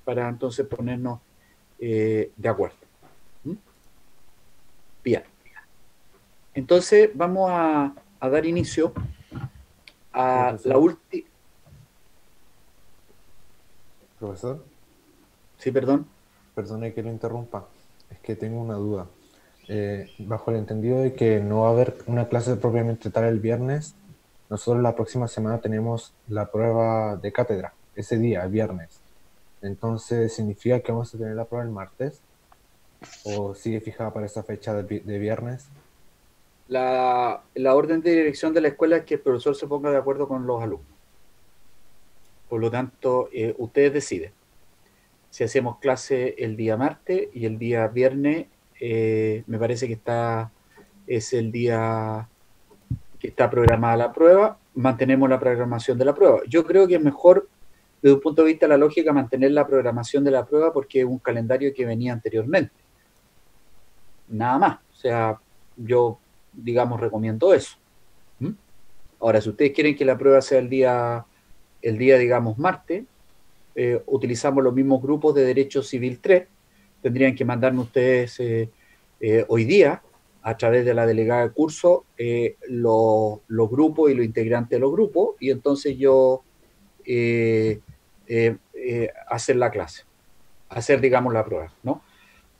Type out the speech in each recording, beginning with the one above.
para entonces ponernos de acuerdo. ¿Mm? Bien. Entonces vamos a dar inicio a la Profesor, última... profesor, Sí, perdón. perdone que lo interrumpa, es que tengo una duda. Bajo el entendido de que no va a haber una clase propiamente tal el viernes, nosotros la próxima semana tenemos la prueba de cátedra, ese día, el viernes. Entonces, ¿significa que vamos a tener la prueba el martes? ¿O sigue fijada para esa fecha de viernes? La orden de dirección de la escuela es que el profesor se ponga de acuerdo con los alumnos. Por lo tanto, ustedes deciden si hacemos clase el día martes y el día viernes. Me parece que es el día que está programada la prueba. Mantenemos la programación de la prueba. Yo creo que es mejor, desde un punto de vista de la lógica, mantener la programación de la prueba porque es un calendario que venía anteriormente. Nada más. O sea, yo, digamos, recomiendo eso. ¿Mm? Ahora, si ustedes quieren que la prueba sea digamos, martes, utilizamos los mismos grupos de Derecho Civil 3. Tendrían que mandarme ustedes hoy día, a través de la delegada de curso, los grupos y los integrantes de los grupos, y entonces yo hacer la clase, hacer, digamos, la prueba, ¿no?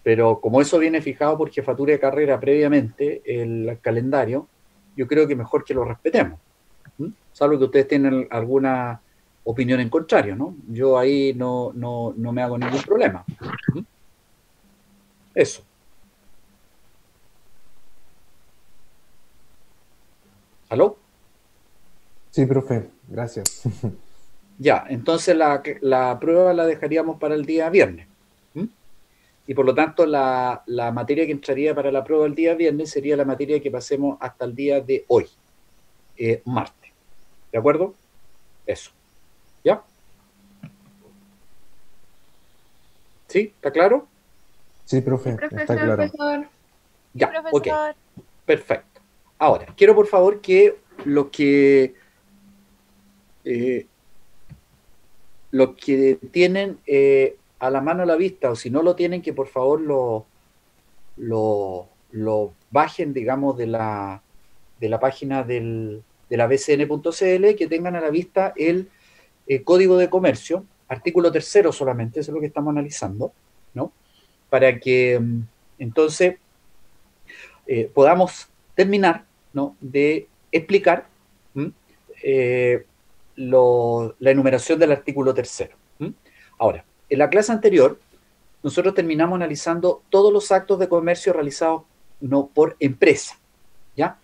Pero como eso viene fijado por jefatura de carrera previamente, el calendario, yo creo que mejor que lo respetemos. ¿Mm? Salvo que ustedes tienen alguna opinión en contrario, ¿no? Yo ahí no me hago ningún problema. ¿Mm? Eso. ¿Aló? Sí, profe, gracias. Ya, entonces la prueba la dejaríamos para el día viernes. ¿Mm? Y por lo tanto, la materia que entraría para la prueba el día viernes sería la materia que pasemos hasta el día de hoy, martes. ¿De acuerdo? Eso. ¿Ya? ¿Sí? ¿Está claro? Sí, Sí, profe, está profesor, claro. profesor. Sí, Ya, ok. profesor. Perfecto. Ahora, quiero por favor que los que eh, los que tienen a la mano la vista, o si no lo tienen, que por favor lo bajen, digamos, de la página de la bcn.cl, que tengan a la vista el Código de Comercio, artículo tercero solamente, eso es lo que estamos analizando, ¿no? Para que entonces podamos terminar, ¿no?, de explicar eh, la enumeración del artículo tercero. Ahora, en la clase anterior, nosotros terminamos analizando todos los actos de comercio realizados, no, por empresa, ¿ya?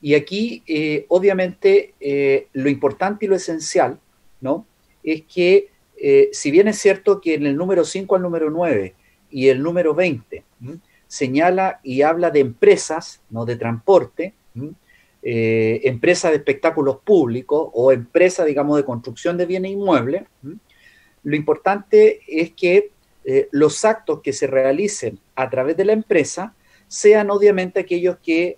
Y aquí, obviamente, lo importante y lo esencial, ¿no?, es que, si bien es cierto que en el número 5 al número 9 y el número 20 señala y habla de empresas, no de transporte, empresas de espectáculos públicos o empresas, digamos, de construcción de bienes inmuebles, lo importante es que los actos que se realicen a través de la empresa sean obviamente aquellos que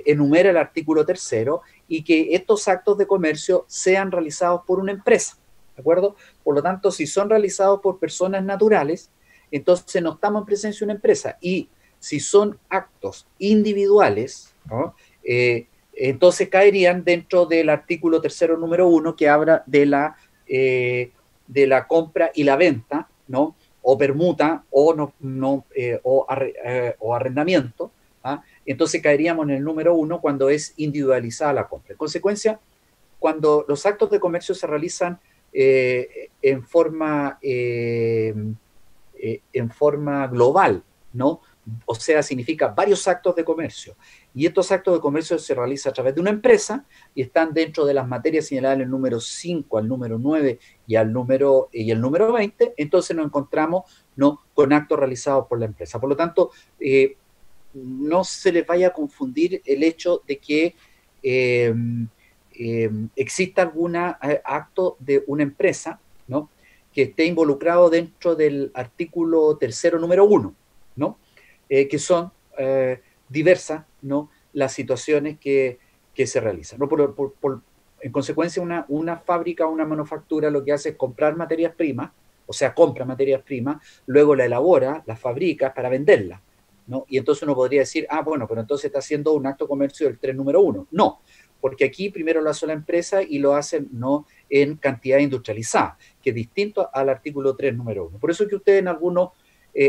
enumera el artículo tercero y que estos actos de comercio sean realizados por una empresa, ¿de acuerdo? Por lo tanto, si son realizados por personas naturales, entonces no estamos en presencia de una empresa. Y si son actos individuales, ¿no?, entonces caerían dentro del artículo tercero número 1 que habla de la compra y la venta, ¿no?, o permuta o, o arrendamiento. ¿Ah? Entonces caeríamos en el número 1 cuando es individualizada la compra. En consecuencia, cuando los actos de comercio se realizan en forma global, ¿no? O sea, significa varios actos de comercio. Y estos actos de comercio se realizan a través de una empresa y están dentro de las materias señaladas en el número 5 al número 9 y el número 20. Entonces nos encontramos, ¿no?, con actos realizados por la empresa. Por lo tanto, no se les vaya a confundir el hecho de que eh, exista algún acto de una empresa, ¿no?, que esté involucrado dentro del artículo tercero número 1, ¿no? Que son diversas, ¿no?, las situaciones que se realizan, ¿no? En consecuencia, una fábrica o una manufactura lo que hace es comprar materias primas, o sea, compra materias primas, luego la elabora, la fabrica para venderla, ¿no? Y entonces uno podría decir, ah, bueno, pero entonces está haciendo un acto de comercio del 3 número 1. No, porque aquí primero lo hace la empresa y lo hacen no en cantidad industrializada, que es distinto al artículo 3 número 1. Por eso es que ustedes en algunos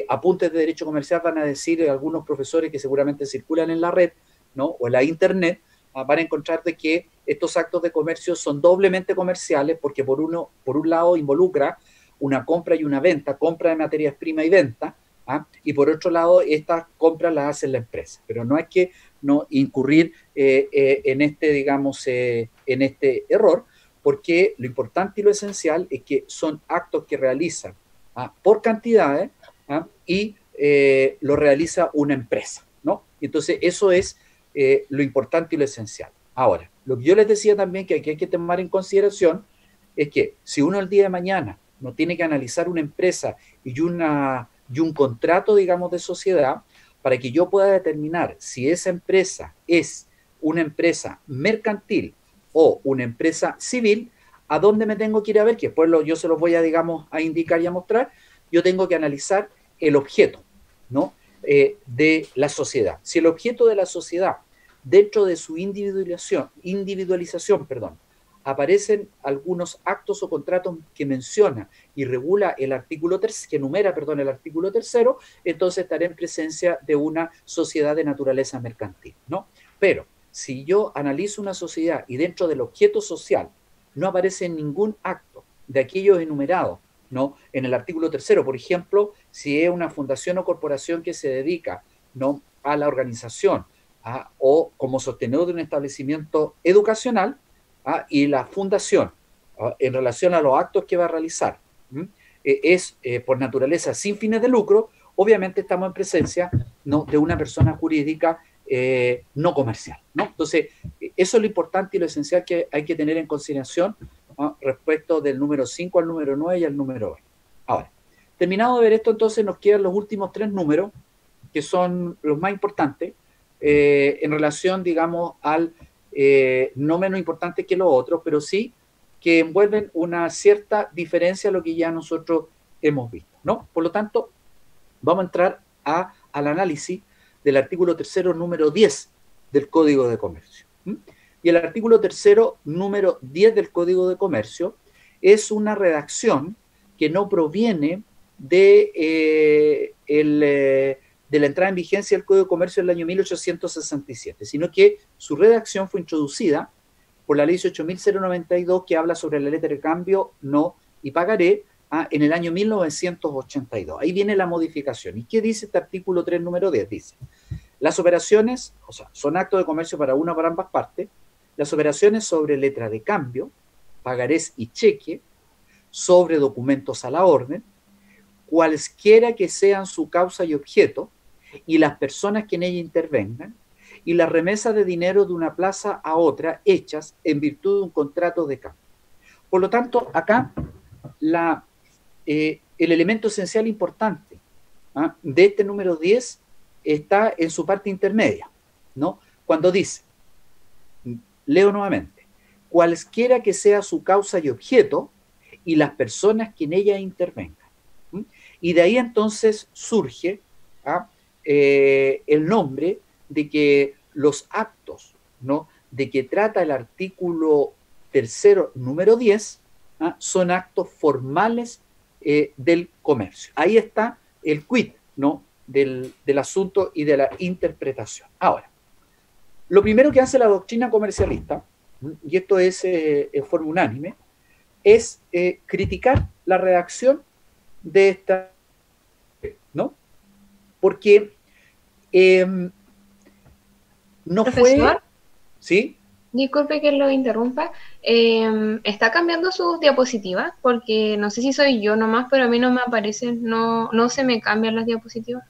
apuntes de derecho comercial van a decir algunos profesores que seguramente circulan en la red, ¿no? O en la internet, van a encontrar de que estos actos de comercio son doblemente comerciales porque por un lado involucra una compra y una venta, compra de materias primas y venta, y por otro lado estas compras las hace la empresa. Pero no hay que no incurrir en este, digamos, en este error, porque lo importante y lo esencial es que son actos que realizan por cantidades y lo realiza una empresa, ¿no? Entonces eso es lo importante y lo esencial. Ahora, lo que yo les decía también que hay que tomar en consideración es que si uno el día de mañana no tiene que analizar una empresa y un contrato, digamos, de sociedad, para que yo pueda determinar si esa empresa es una empresa mercantil o una empresa civil, ¿a dónde me tengo que ir a ver? Que después yo se los voy a, digamos, a indicar y a mostrar. Yo tengo que analizar el objeto, ¿no? De la sociedad. Si el objeto de la sociedad, dentro de su individualización, perdón, aparecen algunos actos o contratos que menciona y regula el artículo tercero, que enumera, perdón, el artículo tercero, entonces estaré en presencia de una sociedad de naturaleza mercantil, ¿no? Pero si yo analizo una sociedad y dentro del objeto social no aparece ningún acto de aquellos enumerados, ¿no? En el artículo tercero, por ejemplo, si es una fundación o corporación que se dedica, ¿no?, a la organización o como sostenedor de un establecimiento educacional, y la fundación, en relación a los actos que va a realizar, es por naturaleza sin fines de lucro, obviamente estamos en presencia, ¿no?, de una persona jurídica no comercial, ¿no? Entonces, eso es lo importante y lo esencial que hay que tener en consideración respecto del número 5 al número 9 y al número 20. Ahora, terminado de ver esto, entonces nos quedan los últimos tres números, que son los más importantes, en relación, digamos, al no menos importante que los otros, pero sí que envuelven una cierta diferencia a lo que ya nosotros hemos visto, ¿no? Por lo tanto, vamos a entrar al análisis del artículo tercero, número 10 del Código de Comercio. Y el artículo tercero, número 10 del Código de Comercio es una redacción que no proviene de la entrada en vigencia del Código de Comercio del año 1867, sino que su redacción fue introducida por la ley 18.092, que habla sobre la letra de cambio, no y pagaré, en el año 1982. Ahí viene la modificación. ¿Y qué dice este artículo 3, número 10? Dice, las operaciones, o sea, son actos de comercio para una o para ambas partes, las operaciones sobre letra de cambio, pagarés y cheque, sobre documentos a la orden, cualesquiera que sean su causa y objeto, y las personas que en ella intervengan, y las remesas de dinero de una plaza a otra hechas en virtud de un contrato de cambio. Por lo tanto, acá el elemento esencial importante de este número 10 está en su parte intermedia, ¿no? Cuando dice, leo nuevamente, cualesquiera que sea su causa y objeto, y las personas que en ella intervengan. Y de ahí entonces surge el nombre de que los actos, ¿no?, de que trata el artículo tercero, número 10, son actos formales del comercio. Ahí está el quid, ¿no?, del asunto y de la interpretación. Ahora, lo primero que hace la doctrina comercialista, y esto es en forma unánime, es criticar la redacción de esta, ¿no? Porque no Profesor, fue, ¿sí? disculpe que lo interrumpa. ¿Está cambiando sus diapositivas? Porque no sé si soy yo nomás, pero a mí no me aparecen, no se me cambian las diapositivas.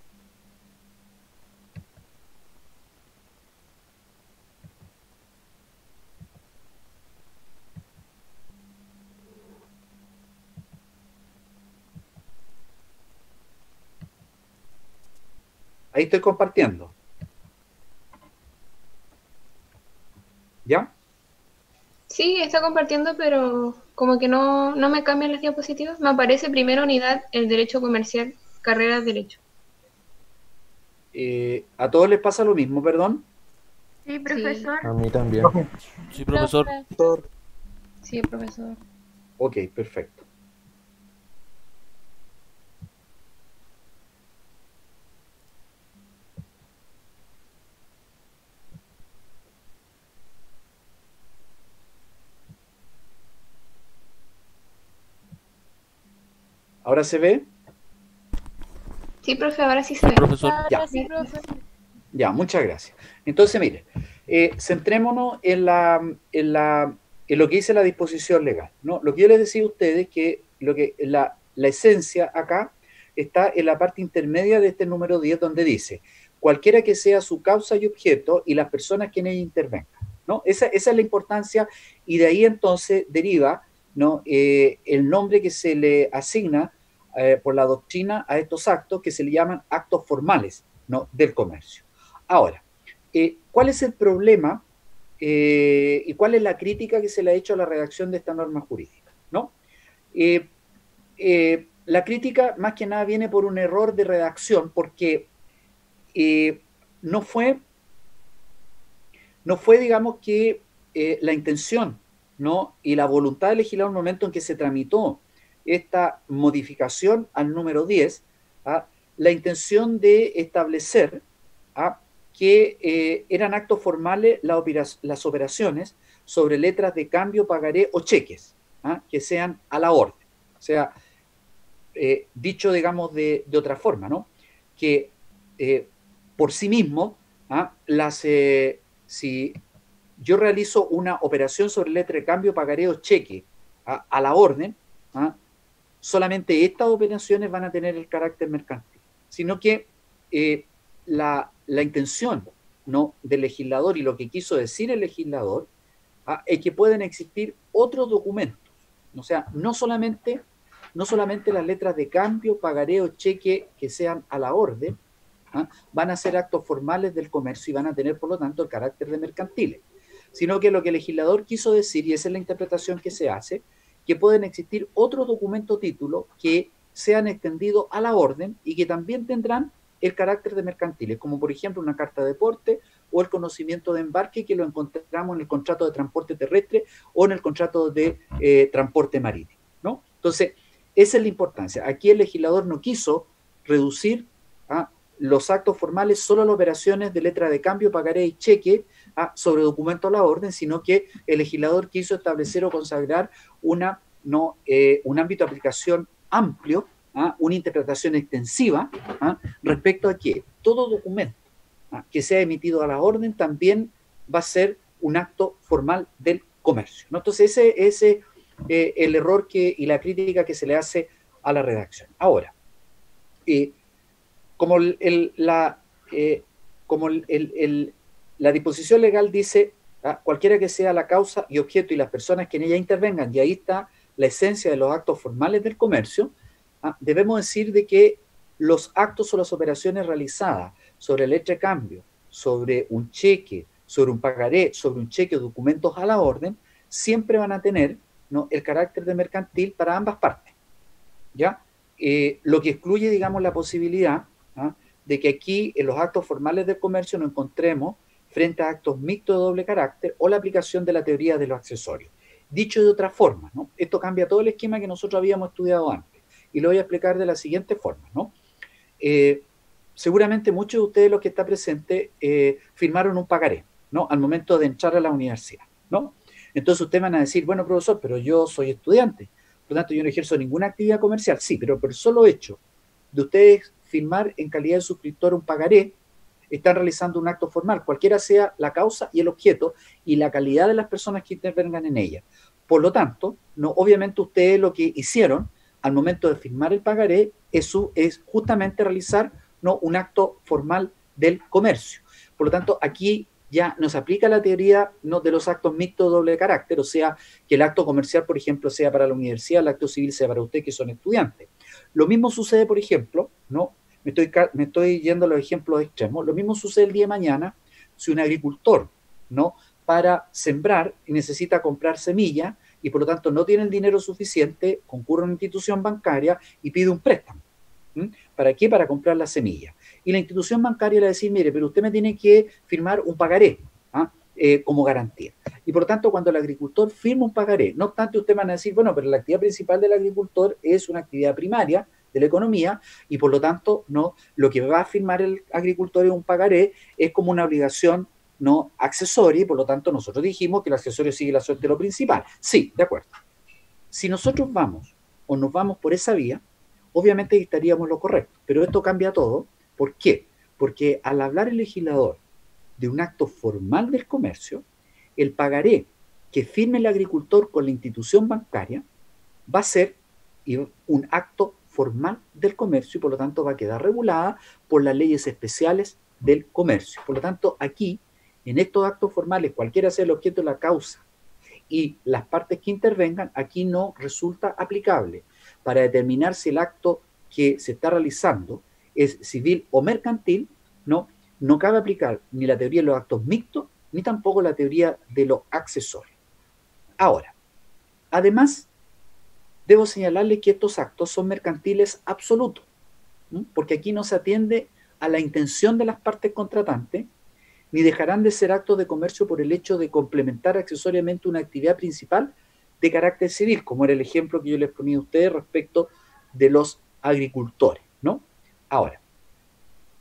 Ahí estoy compartiendo, ¿ya? Sí, está compartiendo, pero como que no me cambian las diapositivas. Me aparece primera unidad el derecho comercial, carrera de derecho. ¿A todos les pasa lo mismo, perdón? Sí, profesor. A mí también. Sí, profesor. Sí, profesor. Ok, perfecto. ¿Ahora se ve? Sí, profe, ahora sí se ve. Profesor. Ya. Ya, muchas gracias. Entonces, mire, centrémonos en lo que dice la disposición legal, ¿no? Lo que yo les decía a ustedes que la esencia acá está en la parte intermedia de este número 10 donde dice, cualquiera que sea su causa y objeto y las personas que en ella intervengan, ¿no? Esa es la importancia y de ahí entonces deriva, ¿no? El nombre que se le asigna por la doctrina a estos actos que se le llaman actos formales, ¿no? Del comercio. Ahora, ¿cuál es el problema y cuál es la crítica que se le ha hecho a la redacción de esta norma jurídica? ¿No? La crítica más que nada viene por un error de redacción porque no fue, digamos que la intención, ¿no? Y la voluntad del legislador en el momento en que se tramitó esta modificación al número 10, ¿ah? La intención de establecer que eran actos formales las operaciones sobre letras de cambio, pagaré o cheques, que sean a la orden. O sea, dicho, digamos, de otra forma, ¿no? Que por sí mismo, si yo realizo una operación sobre letra de cambio, pagaré o cheque a la orden, solamente estas operaciones van a tener el carácter mercantil, sino que la intención, ¿no? Del legislador y lo que quiso decir el legislador es que pueden existir otros documentos, o sea, no solamente las letras de cambio, pagaré o cheque que sean a la orden, van a ser actos formales del comercio y van a tener, por lo tanto, el carácter de mercantiles, sino que lo que el legislador quiso decir, y esa es la interpretación que se hace, que pueden existir otros documentos títulos que sean extendidos a la orden y que también tendrán el carácter de mercantiles, como por ejemplo una carta de porte o el conocimiento de embarque que lo encontramos en el contrato de transporte terrestre o en el contrato de transporte marítimo, ¿no? Entonces, esa es la importancia. Aquí el legislador no quiso reducir los actos formales solo a las operaciones de letra de cambio, pagaré y cheque sobre documento a la orden, sino que el legislador quiso establecer o consagrar un ámbito de aplicación amplio, una interpretación extensiva respecto a que todo documento que sea emitido a la orden también va a ser un acto formal del comercio, ¿no? Entonces ese es el error y la crítica que se le hace a la redacción. Ahora, como la disposición legal dice, cualquiera que sea la causa y objeto y las personas que en ella intervengan, y ahí está la esencia de los actos formales del comercio, debemos decir de que los actos o las operaciones realizadas sobre letra de cambio, sobre un cheque, sobre un pagaré, sobre un cheque o documentos a la orden, siempre van a tener, ¿no?, el carácter de mercantil para ambas partes, ¿ya? Lo que excluye, digamos, la posibilidad de que aquí en los actos formales del comercio nos encontremos frente a actos mixtos de doble carácter o la aplicación de la teoría de los accesorios. Dicho de otra forma, ¿no? Esto cambia todo el esquema que nosotros habíamos estudiado antes y lo voy a explicar de la siguiente forma, ¿no? Seguramente muchos de ustedes, los que están presentes, firmaron un pagaré, ¿no?, al momento de entrar a la universidad, ¿no? Entonces ustedes van a decir, bueno, profesor, pero yo soy estudiante, por lo tanto yo no ejerzo ninguna actividad comercial. Sí, pero por el solo hecho de ustedes firmar en calidad de suscriptor un pagaré, están realizando un acto formal, cualquiera sea la causa y el objeto y la calidad de las personas que intervengan en ella. Por lo tanto, no, obviamente ustedes lo que hicieron al momento de firmar el pagaré es justamente realizar, ¿no?, un acto formal del comercio. Por lo tanto, aquí ya nos aplica la teoría, ¿no?, de los actos mixtos de doble carácter, o sea, que el acto comercial, por ejemplo, sea para la universidad, el acto civil sea para ustedes que son estudiantes. Lo mismo sucede, por ejemplo, ¿no?, me estoy yendo a los ejemplos extremos, lo mismo sucede el día de mañana si un agricultor, ¿no?, para sembrar y necesita comprar semilla y por lo tanto no tiene el dinero suficiente, concurre a una institución bancaria y pide un préstamo. ¿Para qué? Para comprar la semilla. Y la institución bancaria le va a decir, mire, pero usted me tiene que firmar un pagaré como garantía. Y por lo tanto, cuando el agricultor firma un pagaré, no obstante, usted van a decir, bueno, pero la actividad principal del agricultor es una actividad primaria de la economía y por lo tanto, no, lo que va a firmar el agricultor en un pagaré es como una obligación no accesoria y por lo tanto nosotros dijimos que el accesorio sigue la suerte de lo principal. Sí, de acuerdo. Si nosotros vamos o nos vamos por esa vía, obviamente estaríamos lo correcto, pero esto cambia todo. ¿Por qué? Porque al hablar el legislador de un acto formal del comercio, el pagaré que firme el agricultor con la institución bancaria va a ser un acto formal del comercio y por lo tanto va a quedar regulada por las leyes especiales del comercio. Por lo tanto, aquí, en estos actos formales, cualquiera sea el objeto de la causa y las partes que intervengan, aquí no resulta aplicable para determinar si el acto que se está realizando es civil o mercantil, no cabe aplicar ni la teoría de los actos mixtos, ni tampoco la teoría de los accesorios. Ahora, además, debo señalarle que estos actos son mercantiles absolutos, porque aquí no se atiende a la intención de las partes contratantes, ni dejarán de ser actos de comercio por el hecho de complementar accesoriamente una actividad principal de carácter civil, como era el ejemplo que yo les ponía a ustedes respecto de los agricultores, ¿no? Ahora,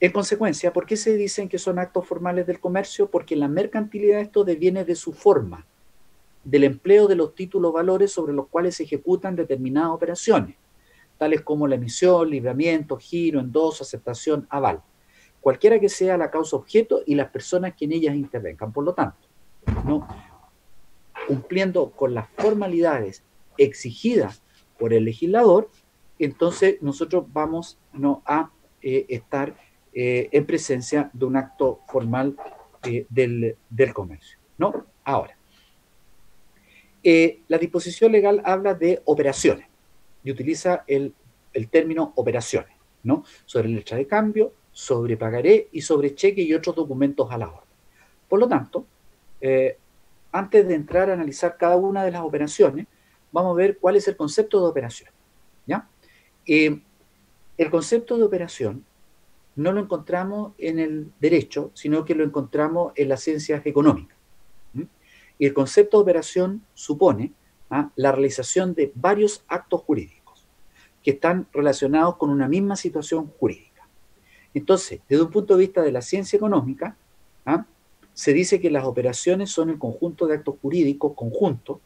en consecuencia, ¿por qué se dicen que son actos formales del comercio? Porque la mercantilidad esto deviene de su forma, del empleo de los títulos valores sobre los cuales se ejecutan determinadas operaciones, tales como la emisión, libramiento, giro, endoso, aceptación, aval, cualquiera que sea la causa objeto y las personas que en ellas intervengan. Por lo tanto, ¿no? Cumpliendo con las formalidades exigidas por el legislador, entonces nosotros vamos a estar en presencia de un acto formal del comercio, ¿no? Ahora, la disposición legal habla de operaciones y utiliza el término operaciones, ¿no? Sobre letra de cambio, sobre pagaré y sobre cheque y otros documentos a la orden. Por lo tanto, antes de entrar a analizar cada una de las operaciones, vamos a ver cuál es el concepto de operación, ¿ya? El concepto de operación no lo encontramos en el derecho, sino que lo encontramos en las ciencias económicas. Y el concepto de operación supone la realización de varios actos jurídicos que están relacionados con una misma situación jurídica. Entonces, desde un punto de vista de la ciencia económica, se dice que las operaciones son el conjunto de actos jurídicos conjuntos,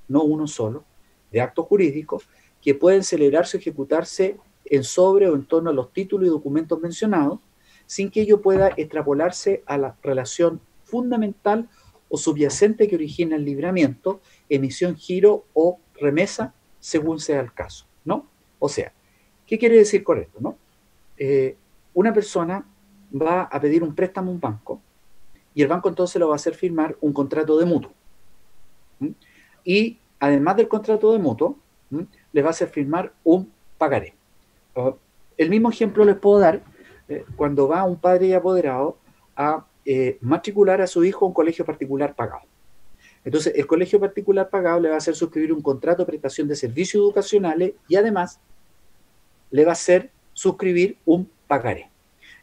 no uno solo, de actos jurídicos que pueden celebrarse o ejecutarse en sobre o en torno a los títulos y documentos mencionados, sin que ello pueda extrapolarse a la relación fundamental o subyacente que origina el libramiento, emisión, giro o remesa, según sea el caso, ¿no? O sea, ¿qué quiere decir con esto, no? Una persona va a pedir un préstamo a un banco y el banco entonces lo va a hacer firmar un contrato de mutuo. Y además del contrato de mutuo, le va a hacer firmar un pagaré. El mismo ejemplo les puedo dar cuando va un padre y apoderado a matricular a su hijo a un colegio particular pagado. Entonces, el colegio particular pagado le va a hacer suscribir un contrato de prestación de servicios educacionales y además le va a hacer suscribir un pagaré.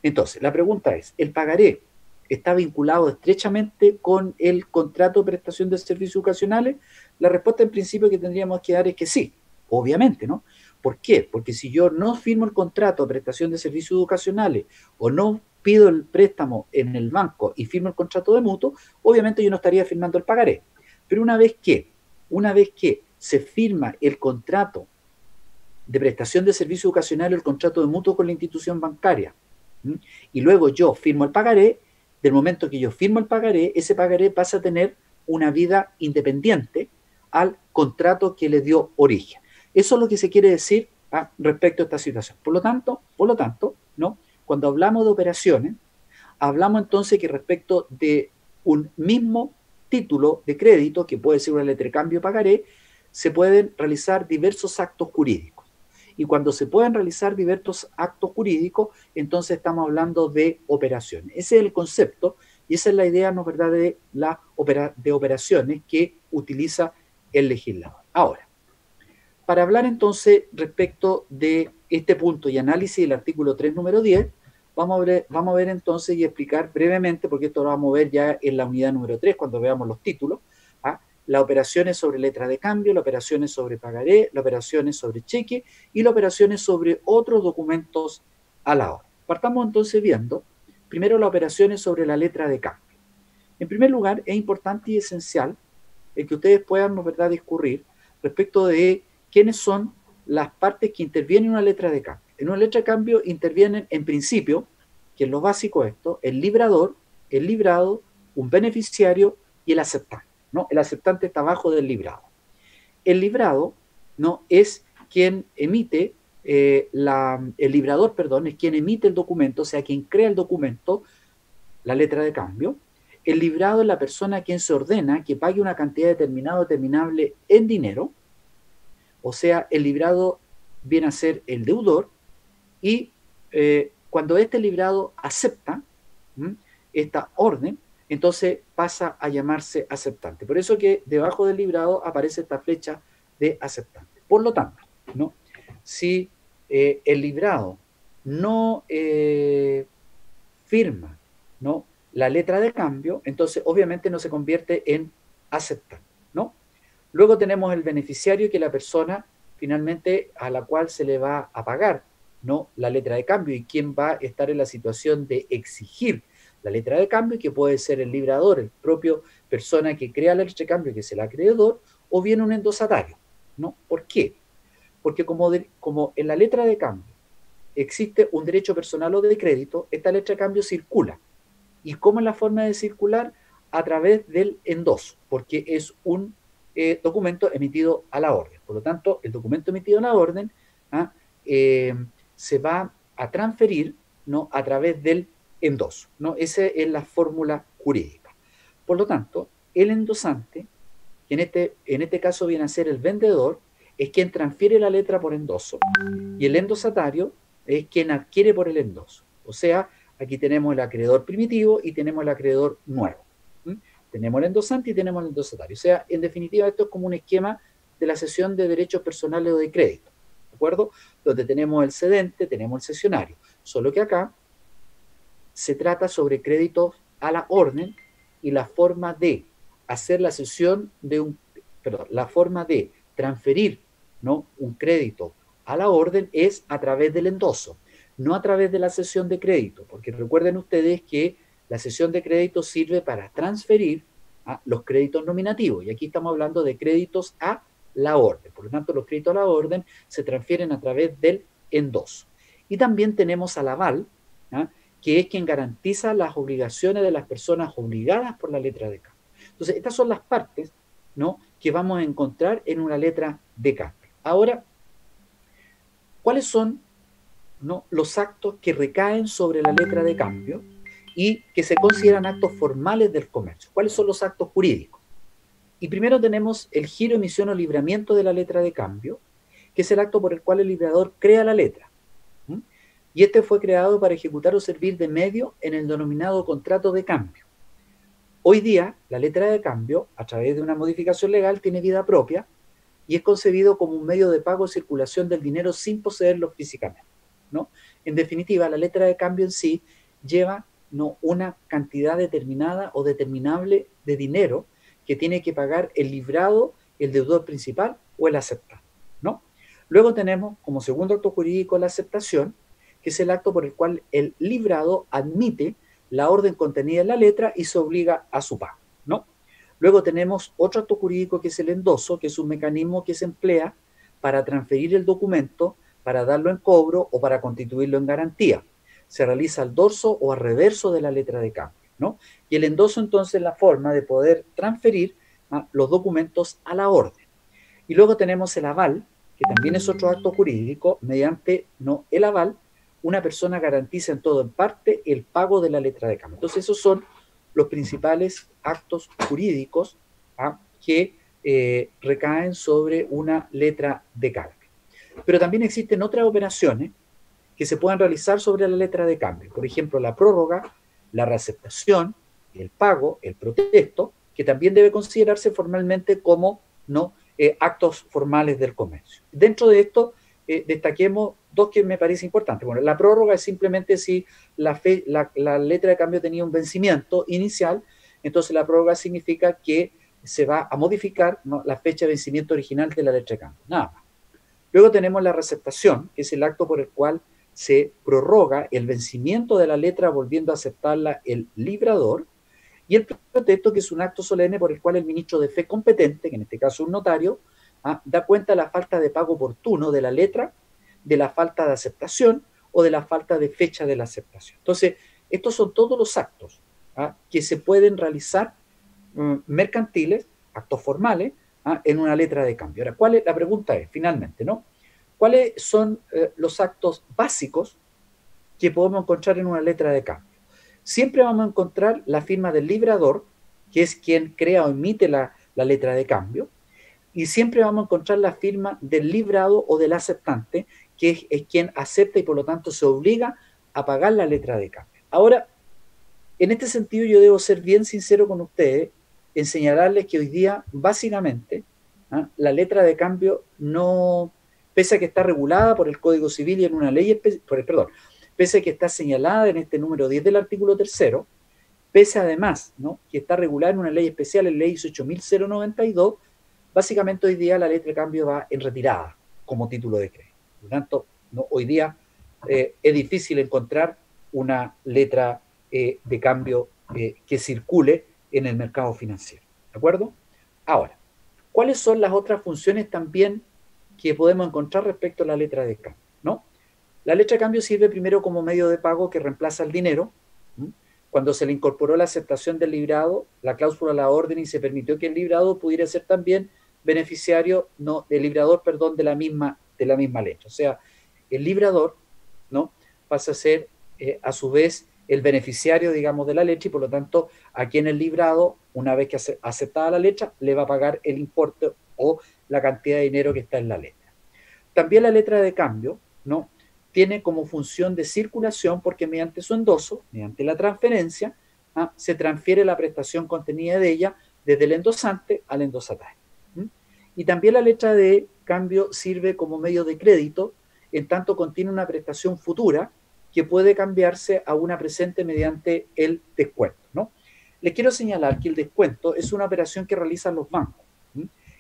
Entonces, la pregunta es, ¿el pagaré está vinculado estrechamente con el contrato de prestación de servicios educacionales? La respuesta en principio que tendríamos que dar es que sí, obviamente, ¿no? ¿Por qué? Porque si yo no firmo el contrato de prestación de servicios educacionales o no pido el préstamo en el banco y firmo el contrato de mutuo, obviamente yo no estaría firmando el pagaré. Pero una vez que se firma el contrato de prestación de servicios educacionales, el contrato de mutuo con la institución bancaria, y luego yo firmo el pagaré, del momento que yo firmo el pagaré, ese pagaré pasa a tener una vida independiente al contrato que le dio origen. Eso es lo que se quiere decir respecto a esta situación. Por lo tanto, ¿no? Cuando hablamos de operaciones, hablamos entonces que respecto de un mismo título de crédito, que puede ser una letra de cambio pagaré, se pueden realizar diversos actos jurídicos. Y cuando se pueden realizar diversos actos jurídicos, entonces estamos hablando de operaciones. Ese es el concepto y esa es la idea, ¿no es verdad?, de operaciones que utiliza el legislador. Ahora, para hablar entonces respecto de este punto y análisis del artículo 3, número 10, vamos a ver entonces y explicar brevemente, porque esto lo vamos a ver ya en la unidad número 3, cuando veamos los títulos, las operaciones sobre letra de cambio, las operaciones sobre pagaré, las operaciones sobre cheque y las operaciones sobre otros documentos a la hora. Partamos entonces viendo primero las operaciones sobre la letra de cambio. En primer lugar, es importante y esencial el que ustedes puedan, ¿no verdad?, discurrir respecto de quiénes son las partes que intervienen en una letra de cambio. En una letra de cambio intervienen, en principio, que es lo básico esto, el librador, el librado, un beneficiario y el aceptante, ¿no? El aceptante está abajo del librado. El librado, ¿no?, es quien emite, el librador, perdón, es quien emite el documento, o sea, quien crea el documento, la letra de cambio. El librado es la persona a quien se ordena que pague una cantidad determinada o determinable en dinero, o sea, el librado viene a ser el deudor, y cuando este librado acepta esta orden, entonces pasa a llamarse aceptante. Por eso que debajo del librado aparece esta flecha de aceptante. Por lo tanto, ¿no?, si el librado no firma, ¿no?, la letra de cambio, entonces obviamente no se convierte en aceptante, ¿no? Luego tenemos el beneficiario, que es la persona finalmente a la cual se le va a pagar, ¿no?, la letra de cambio, y quien va a estar en la situación de exigir la letra de cambio, que puede ser el librador, el propio persona que crea la letra de cambio, que es el acreedor, o bien un endosatario, ¿no? ¿Por qué? Porque como en la letra de cambio existe un derecho personal o de crédito, esta letra de cambio circula. ¿Y cómo es la forma de circular? A través del endoso, porque es un documento emitido a la orden. Por lo tanto, el documento emitido a la orden se va a transferir, ¿no?, a través del endoso, ¿no? Esa es la fórmula jurídica. Por lo tanto, el endosante, que en este caso viene a ser el vendedor, es quien transfiere la letra por endoso, y el endosatario es quien adquiere por el endoso. O sea, aquí tenemos el acreedor primitivo y tenemos el acreedor nuevo. Tenemos el endosante y tenemos el endosatario. O sea, en definitiva, esto es como un esquema de la cesión de derechos personales o de crédito, ¿de acuerdo? Donde tenemos el cedente, tenemos el cesionario. Solo que acá se trata sobre créditos a la orden, y la forma de hacer la cesión de la forma de transferir, ¿no?, un crédito a la orden es a través del endoso, no a través de la cesión de crédito, porque recuerden ustedes que la cesión de crédito sirve para transferir los créditos nominativos, y aquí estamos hablando de créditos a la orden. Por lo tanto, los créditos a la orden se transfieren a través del endoso. Y también tenemos al aval, que es quien garantiza las obligaciones de las personas obligadas por la letra de cambio. Entonces, estas son las partes, ¿no?, que vamos a encontrar en una letra de cambio. Ahora, ¿cuáles son, ¿no?, los actos que recaen sobre la letra de cambio y que se consideran actos formales del comercio? ¿Cuáles son los actos jurídicos? Y primero tenemos el giro, emisión o libramiento de la letra de cambio, que es el acto por el cual el librador crea la letra. Y este fue creado para ejecutar o servir de medio en el denominado contrato de cambio. Hoy día, la letra de cambio, a través de una modificación legal, tiene vida propia y es concebido como un medio de pago o circulación del dinero sin poseerlo físicamente, ¿no? En definitiva, la letra de cambio en sí lleva, ¿no?, una cantidad determinada o determinable de dinero que tiene que pagar el librado, el deudor principal o el aceptante, ¿no? Luego tenemos como segundo acto jurídico la aceptación, que es el acto por el cual el librado admite la orden contenida en la letra y se obliga a su pago, ¿no? Luego tenemos otro acto jurídico, que es el endoso, que es un mecanismo que se emplea para transferir el documento, para darlo en cobro o para constituirlo en garantía. Se realiza al dorso o al reverso de la letra de cambio, ¿no? Y el endoso entonces es la forma de poder transferir los documentos a la orden. Y luego tenemos el aval, que también es otro acto jurídico. Mediante el aval, una persona garantiza en todo o en parte el pago de la letra de cambio. Entonces esos son los principales actos jurídicos que recaen sobre una letra de cambio. Pero también existen otras operaciones que se pueden realizar sobre la letra de cambio. Por ejemplo, la prórroga, la reaceptación, el pago, el protesto, que también debe considerarse formalmente como actos formales del comercio. Dentro de esto, destaquemos dos que me parece importante. Bueno, la prórroga es simplemente si la letra de cambio tenía un vencimiento inicial, entonces la prórroga significa que se va a modificar, ¿no?, la fecha de vencimiento original de la letra de cambio, nada más. Luego tenemos la receptación, que es el acto por el cual se prorroga el vencimiento de la letra volviendo a aceptarla el librador, y el protesto, que es un acto solemne por el cual el ministro de fe competente, que en este caso es un notario, da cuenta de la falta de pago oportuno de la letra, de la falta de aceptación o de la falta de fecha de la aceptación. Entonces, estos son todos los actos que se pueden realizar mercantiles, actos formales, en una letra de cambio. Ahora, la pregunta es, finalmente, ¿no?, ¿cuáles son los actos básicos que podemos encontrar en una letra de cambio? Siempre vamos a encontrar la firma del librador, que es quien crea o emite la letra de cambio, y siempre vamos a encontrar la firma del librado o del aceptante, que es quien acepta y por lo tanto se obliga a pagar la letra de cambio. Ahora, en este sentido yo debo ser bien sincero con ustedes en señalarles que hoy día, básicamente, la letra de cambio no, pese a que está regulada por el Código Civil y en una ley, pese a que está señalada en este número 10 del artículo 3º, pese además, ¿no?, que está regulada en una ley especial, en ley 18.092, básicamente hoy día la letra de cambio va en retirada como título de crédito. Por lo tanto, ¿no?, hoy día es difícil encontrar una letra de cambio que circule en el mercado financiero. ¿De acuerdo? Ahora, ¿cuáles son las otras funciones también que podemos encontrar respecto a la letra de cambio? ¿No? La letra de cambio sirve primero como medio de pago que reemplaza el dinero. Cuando se le incorporó la aceptación del librado, la cláusula de la orden, y se permitió que el librado pudiera ser también beneficiario, no, del librador, perdón, de la misma letra. O sea, el librador, ¿no?, pasa a ser a su vez el beneficiario, digamos, de la letra, y por lo tanto a quien el librado, una vez que aceptada la letra, le va a pagar el importe o la cantidad de dinero que está en la letra. También la letra de cambio, ¿no?, tiene como función de circulación porque mediante su endoso, mediante la transferencia, se transfiere la prestación contenida de ella desde el endosante al endosatario. Y también la letra de cambio sirve como medio de crédito, en tanto contiene una prestación futura que puede cambiarse a una presente mediante el descuento, ¿no? Les quiero señalar que el descuento es una operación que realizan los bancos,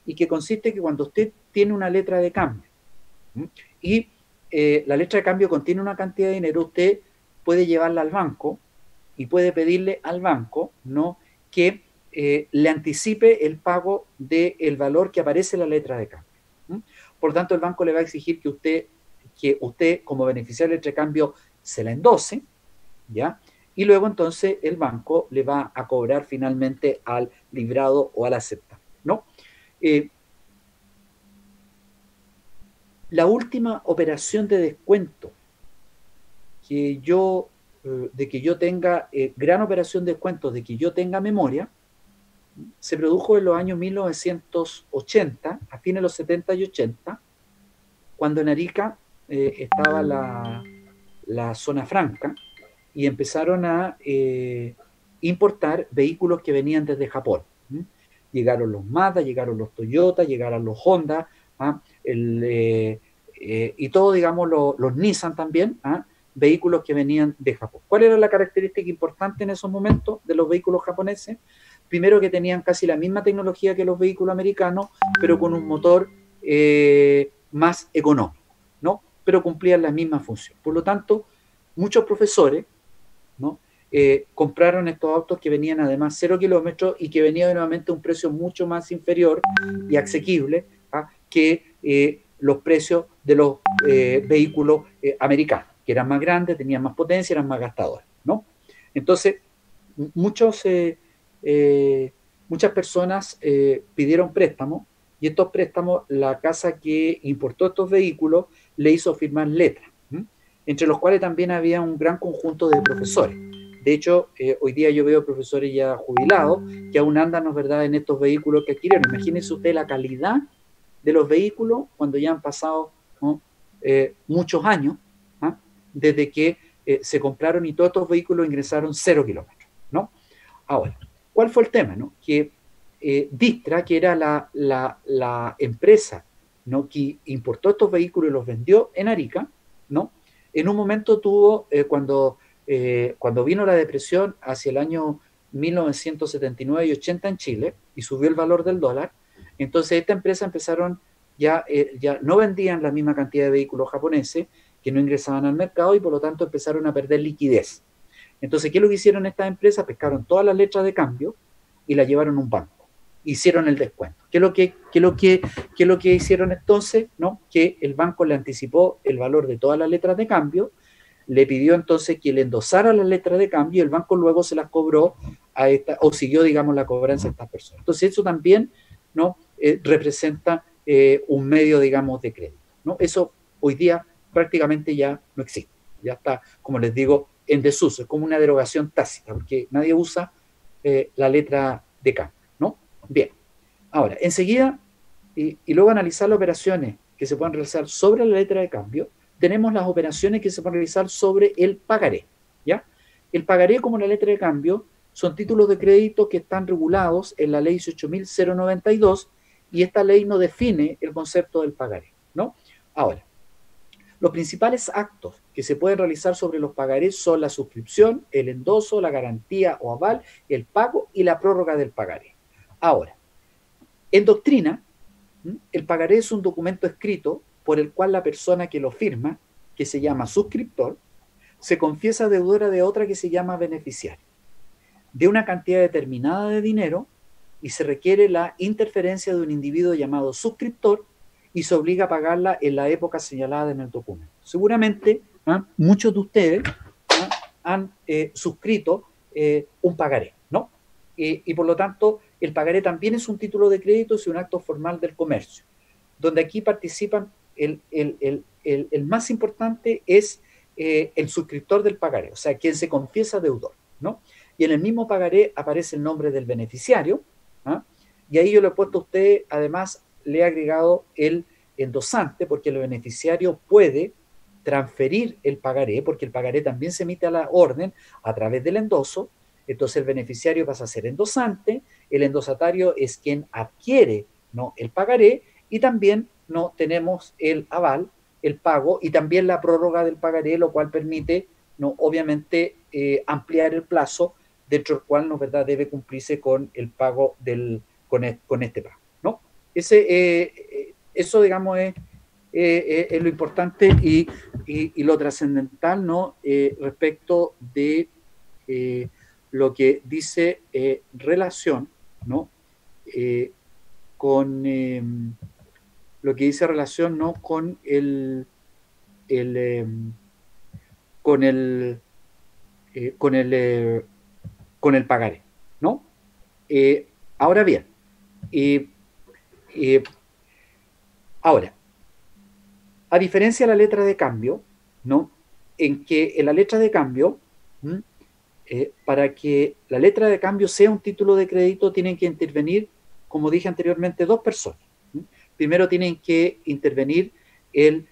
y que consiste en que cuando usted tiene una letra de cambio y la letra de cambio contiene una cantidad de dinero, usted puede llevarla al banco y puede pedirle al banco, ¿no?, que le anticipe el pago del valor que aparece en la letra de cambio. Por lo tanto, el banco le va a exigir que usted como beneficiario de letra de cambio se la endose, ¿ya? Y luego entonces el banco le va a cobrar finalmente al librado o al aceptante, ¿no? La última operación de descuento de que yo tenga, gran operación de descuento, de que yo tenga memoria, se produjo en los años 1980, a fines de los 70 y 80, cuando en Arica estaba la zona franca y empezaron a importar vehículos que venían desde Japón. Llegaron los Mazda, llegaron los Toyota, llegaron los Honda, y todo, digamos, los Nissan también, vehículos que venían de Japón. ¿Cuál era la característica importante en esos momentos de los vehículos japoneses? Primero, que tenían casi la misma tecnología que los vehículos americanos, pero con un motor más económico, ¿no? Pero cumplían la misma función. Por lo tanto, muchos profesores, ¿no?, compraron estos autos que venían además 0 kilómetros y que venían nuevamente a un precio mucho más inferior y asequible que los precios de los vehículos americanos, que eran más grandes, tenían más potencia, eran más gastadores, ¿no? Entonces, muchas personas pidieron préstamos, y estos préstamos, la casa que importó estos vehículos le hizo firmar letras, entre los cuales también había un gran conjunto de profesores. De hecho, hoy día yo veo profesores ya jubilados que aún andan, ¿no es verdad?, en estos vehículos que adquirieron. Imagínense usted la calidad de los vehículos cuando ya han pasado, ¿no?, muchos años, desde que se compraron, y todos estos vehículos ingresaron 0 kilómetros, ¿no? Ahora, ¿cuál fue el tema, no? Que Distra, que era la empresa, ¿no?, que importó estos vehículos y los vendió en Arica, ¿no?, en un momento tuvo, cuando vino la depresión hacia el año 1979 y 80 en Chile, y subió el valor del dólar, entonces esta empresa empezaron, ya no vendían la misma cantidad de vehículos japoneses, que no ingresaban al mercado, y por lo tanto empezaron a perder liquidez. Entonces, ¿qué es lo que hicieron estas empresas? Pescaron todas las letras de cambio y las llevaron a un banco. Hicieron el descuento. ¿Qué es lo que hicieron entonces? ¿No? Que el banco le anticipó el valor de todas las letras de cambio, le pidió entonces que le endosara las letras de cambio, y el banco luego se las cobró a esta, o siguió, digamos, la cobranza de estas personas. Entonces, eso también, ¿no?, representa un medio, digamos, de crédito, ¿no? Eso hoy día prácticamente ya no existe. Ya está, como les digo, en desuso. Es como una derogación tácita, porque nadie usa la letra de cambio, ¿no? Bien. Ahora, enseguida, y luego analizar las operaciones que se pueden realizar sobre la letra de cambio, tenemos las operaciones que se pueden realizar sobre el pagaré, ¿ya? El pagaré, como la letra de cambio, son títulos de crédito que están regulados en la ley 18.092, y esta ley no define el concepto del pagaré, ¿no? Ahora, los principales actos que se pueden realizar sobre los pagarés son la suscripción, el endoso, la garantía o aval, el pago y la prórroga del pagaré. Ahora, en doctrina, el pagaré es un documento escrito por el cual la persona que lo firma, que se llama suscriptor, se confiesa deudora de otra que se llama beneficiario, de una cantidad determinada de dinero, y se requiere la interferencia de un individuo llamado suscriptor, y se obliga a pagarla en la época señalada en el documento. Seguramente muchos de ustedes han suscrito un pagaré, ¿no? Y por lo tanto, el pagaré también es un título de crédito, es un acto formal del comercio, donde aquí participan, el más importante es el suscriptor del pagaré, o sea, quien se confiesa deudor, ¿no? Y en el mismo pagaré aparece el nombre del beneficiario, y ahí yo le he puesto a usted, además, le he agregado el endosante, porque el beneficiario puede transferir el pagaré, porque el pagaré también se emite a la orden a través del endoso. Entonces el beneficiario pasa a ser endosante, el endosatario es quien adquiere, ¿no?, el pagaré, y también, ¿no?, tenemos el aval, el pago, y también la prórroga del pagaré, lo cual permite, ¿no?, obviamente ampliar el plazo dentro del cual, ¿no?, ¿verdad?, debe cumplirse con el pago con este pago, ¿no? Eso, digamos, es lo importante y lo trascendental, ¿no?, respecto de lo que dice relación, ¿no?, con lo que dice relación, ¿no?, con con el pagaré, ¿no? Ahora bien, ahora, a diferencia de la letra de cambio, ¿no?, en que en la letra de cambio, para que la letra de cambio sea un título de crédito, tienen que intervenir, como dije anteriormente, dos personas. Primero tienen que intervenir el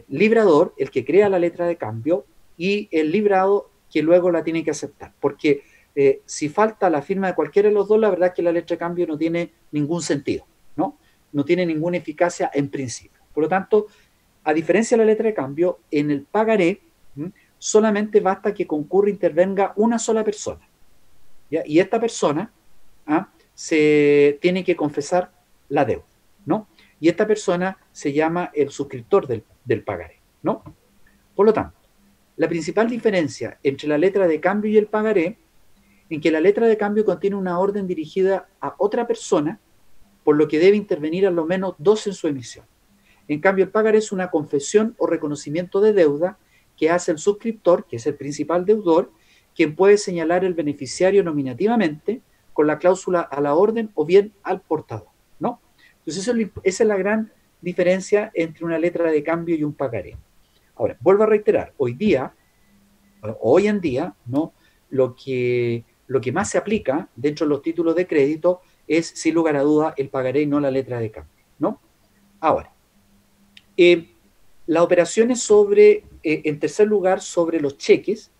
librador, el que crea la letra de cambio, y el librado, que luego la tiene que aceptar. Porque si falta la firma de cualquiera de los dos, la verdad es que la letra de cambio no tiene ningún sentido, ¿no? No tiene ninguna eficacia en principio. Por lo tanto, a diferencia de la letra de cambio, en el pagaré solamente basta que concurra e intervenga una sola persona, ¿ya? Y esta persona se tiene que confesar la deuda, ¿no? Y esta persona se llama el suscriptor del pagaré, ¿no? Por lo tanto, la principal diferencia entre la letra de cambio y el pagaré, en que la letra de cambio contiene una orden dirigida a otra persona, por lo que debe intervenir al menos dos en su emisión. En cambio, el pagaré es una confesión o reconocimiento de deuda que hace el suscriptor, que es el principal deudor, quien puede señalar el beneficiario nominativamente con la cláusula a la orden o bien al portador, ¿no? Entonces, esa es la gran diferencia entre una letra de cambio y un pagaré. Ahora, vuelvo a reiterar, hoy en día, ¿no?, lo que más se aplica dentro de los títulos de crédito es, sin lugar a duda, el pagaré y no la letra de cambio, ¿no? Ahora, las operaciones sobre, en tercer lugar, sobre los cheques,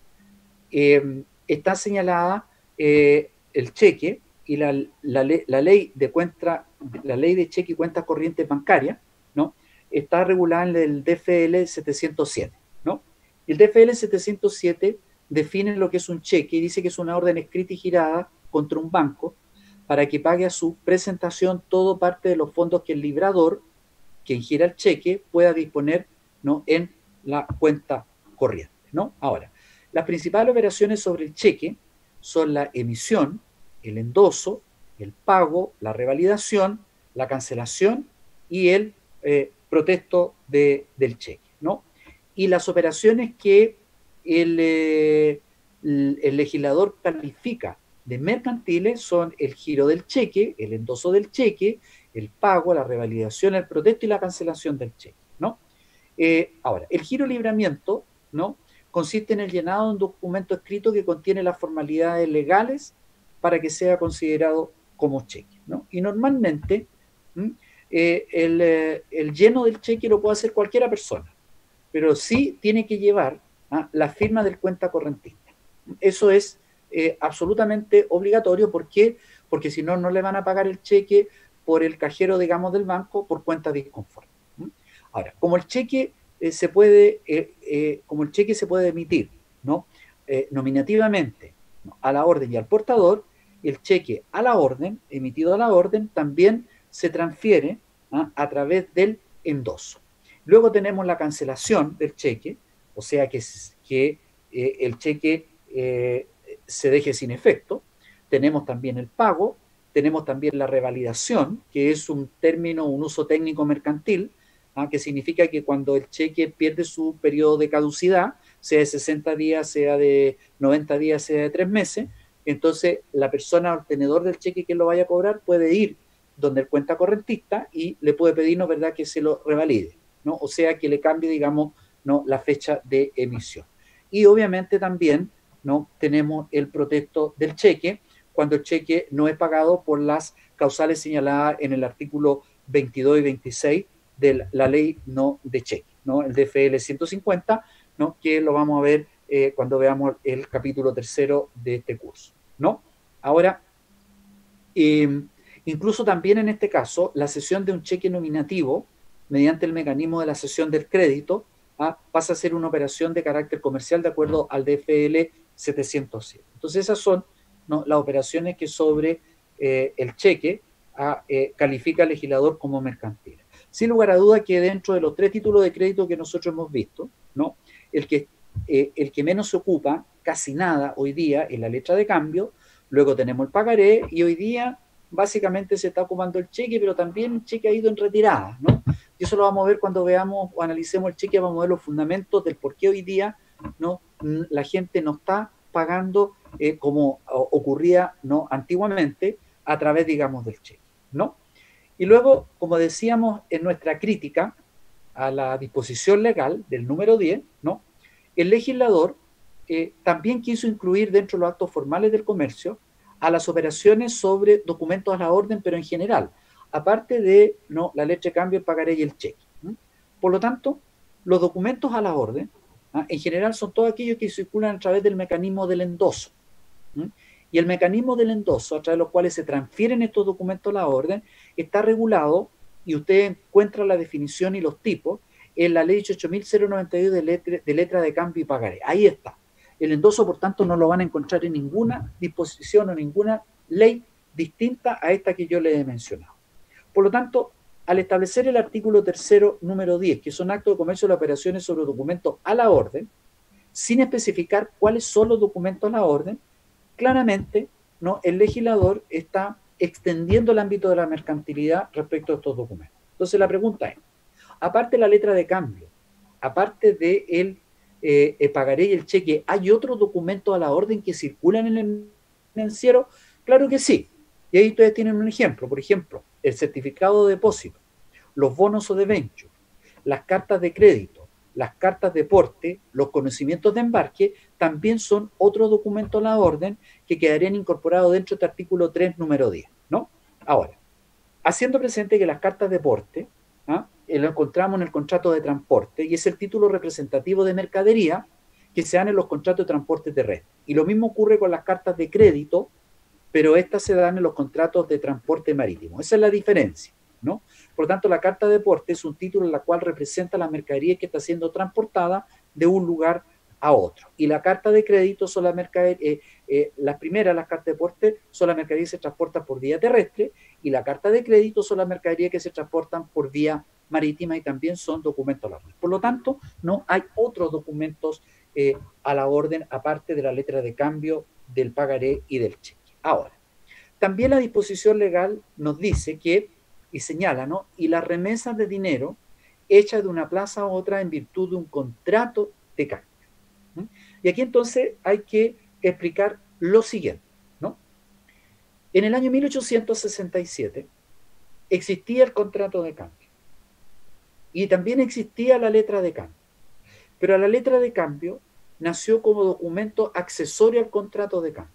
está señalada el cheque, la ley de cheque y cuentas corrientes bancarias, ¿no? Está regulada en el DFL 707, ¿no? Y el DFL 707 define lo que es un cheque y dice que es una orden escrita y girada contra un banco para que pague a su presentación todo parte de los fondos que el librador, quien gira el cheque, pueda disponer, ¿no?, en la cuenta corriente, ¿no? Ahora, las principales operaciones sobre el cheque son la emisión, el endoso, el pago, la revalidación, la cancelación y el protesto del cheque, ¿no? Y las operaciones que el legislador califica de mercantiles son el giro del cheque, el endoso del cheque, el pago, la revalidación, el protesto y la cancelación del cheque, ¿no? Ahora, el giro libramiento, ¿no?, consiste en el llenado de un documento escrito que contiene las formalidades legales para que sea considerado como cheque, ¿no? Y normalmente el lleno del cheque lo puede hacer cualquiera persona, pero sí tiene que llevar la firma del cuenta correntista. Eso es absolutamente obligatorio. ¿Por qué? Porque si no, no le van a pagar el cheque por el cajero, digamos, del banco por cuenta disconforme. Ahora, como el cheque se puede emitir, ¿no?, nominativamente, ¿no?, a la orden y al portador, el cheque a la orden, emitido a la orden, también se transfiere a través del endoso. Luego tenemos la cancelación del cheque, o sea que el cheque se deje sin efecto. Tenemos también el pago, tenemos también la revalidación, que es un término, un uso técnico mercantil, que significa que cuando el cheque pierde su periodo de caducidad, sea de 60 días, sea de 90 días, sea de 3 meses, entonces la persona, el tenedor del cheque que lo vaya a cobrar, puede ir donde el cuenta correntista y le puede pedirnos, ¿verdad?, que se lo revalide, ¿no? O sea, que le cambie, digamos, ¿no?, la fecha de emisión. Y obviamente también, ¿no?, tenemos el protesto del cheque cuando el cheque no es pagado por las causales señaladas en el artículo 22 y 26 de la ley, ¿no?, de cheque, ¿no?, el DFL 150, ¿no?, que lo vamos a ver cuando veamos el capítulo tercero de este curso, ¿no? Ahora, incluso también en este caso, la cesión de un cheque nominativo mediante el mecanismo de la cesión del crédito pasa a ser una operación de carácter comercial de acuerdo al DFL 707. Entonces esas son, ¿no?, las operaciones que sobre el cheque califica el legislador como mercantil. Sin lugar a duda que dentro de los 3 títulos de crédito que nosotros hemos visto, ¿no?, el que menos se ocupa, casi nada hoy día, es la letra de cambio. Luego tenemos el pagaré y hoy día básicamente se está ocupando el cheque, pero también el cheque ha ido en retirada, ¿no? Y eso lo vamos a ver cuando veamos o analicemos el cheque, vamos a ver los fundamentos del por qué hoy día, ¿no?, la gente no está pagando como ocurría, ¿no?, antiguamente a través, digamos, del cheque, ¿no? Y luego, como decíamos en nuestra crítica a la disposición legal del número 10, ¿no?, el legislador también quiso incluir dentro de los actos formales del comercio a las operaciones sobre documentos a la orden, pero en general, aparte de, ¿no?, la letra de cambio, el pagaré y el cheque. Por lo tanto, los documentos a la orden, en general, son todos aquellos que circulan a través del mecanismo del endoso. Y el mecanismo del endoso, a través de los cuales se transfieren estos documentos a la orden, está regulado, y usted encuentra la definición y los tipos en la ley 18.092 de letra de cambio y pagaré. Ahí está. El endoso, por tanto, no lo van a encontrar en ninguna disposición o ninguna ley distinta a esta que yo les he mencionado. Por lo tanto, al establecer el artículo tercero, número 10, que son actos de comercio de operaciones sobre documentos a la orden, sin especificar cuáles son los documentos a la orden, claramente, ¿no?, el legislador está extendiendo el ámbito de la mercantilidad respecto a estos documentos. Entonces la pregunta es, aparte de la letra de cambio, aparte de el pagaré y el cheque, ¿hay otros documentos a la orden que circulan en el financiero? Claro que sí. Y ahí ustedes tienen un ejemplo. Por ejemplo, el certificado de depósito, los bonos o debenture, las cartas de crédito, las cartas de porte, los conocimientos de embarque, también son otros documentos a la orden que quedarían incorporados dentro de este artículo 3, número 10, ¿no? Ahora, haciendo presente que las cartas de porte lo encontramos en el contrato de transporte y es el título representativo de mercadería que se dan en los contratos de transporte terrestre. Y lo mismo ocurre con las cartas de crédito pero estas se dan en los contratos de transporte marítimo. Esa es la diferencia, ¿no? Por lo tanto, la carta de porte es un título en la cual representa la mercadería que está siendo transportada de un lugar a otro. Y la carta de crédito son las mercaderías, las primeras, las cartas de porte, son las mercaderías que se transportan por vía terrestre, y la carta de crédito son las mercaderías que se transportan por vía marítima y también son documentos largos. Por lo tanto, no hay otros documentos a la orden aparte de la letra de cambio, del pagaré y del cheque. Ahora, también la disposición legal nos dice que, y señala, ¿no? Y las remesas de dinero hechas de una plaza a otra en virtud de un contrato de cambio. ¿Mm? Y aquí entonces hay que explicar lo siguiente, ¿no? En el año 1867 existía el contrato de cambio y también existía la letra de cambio, pero la letra de cambio nació como documento accesorio al contrato de cambio.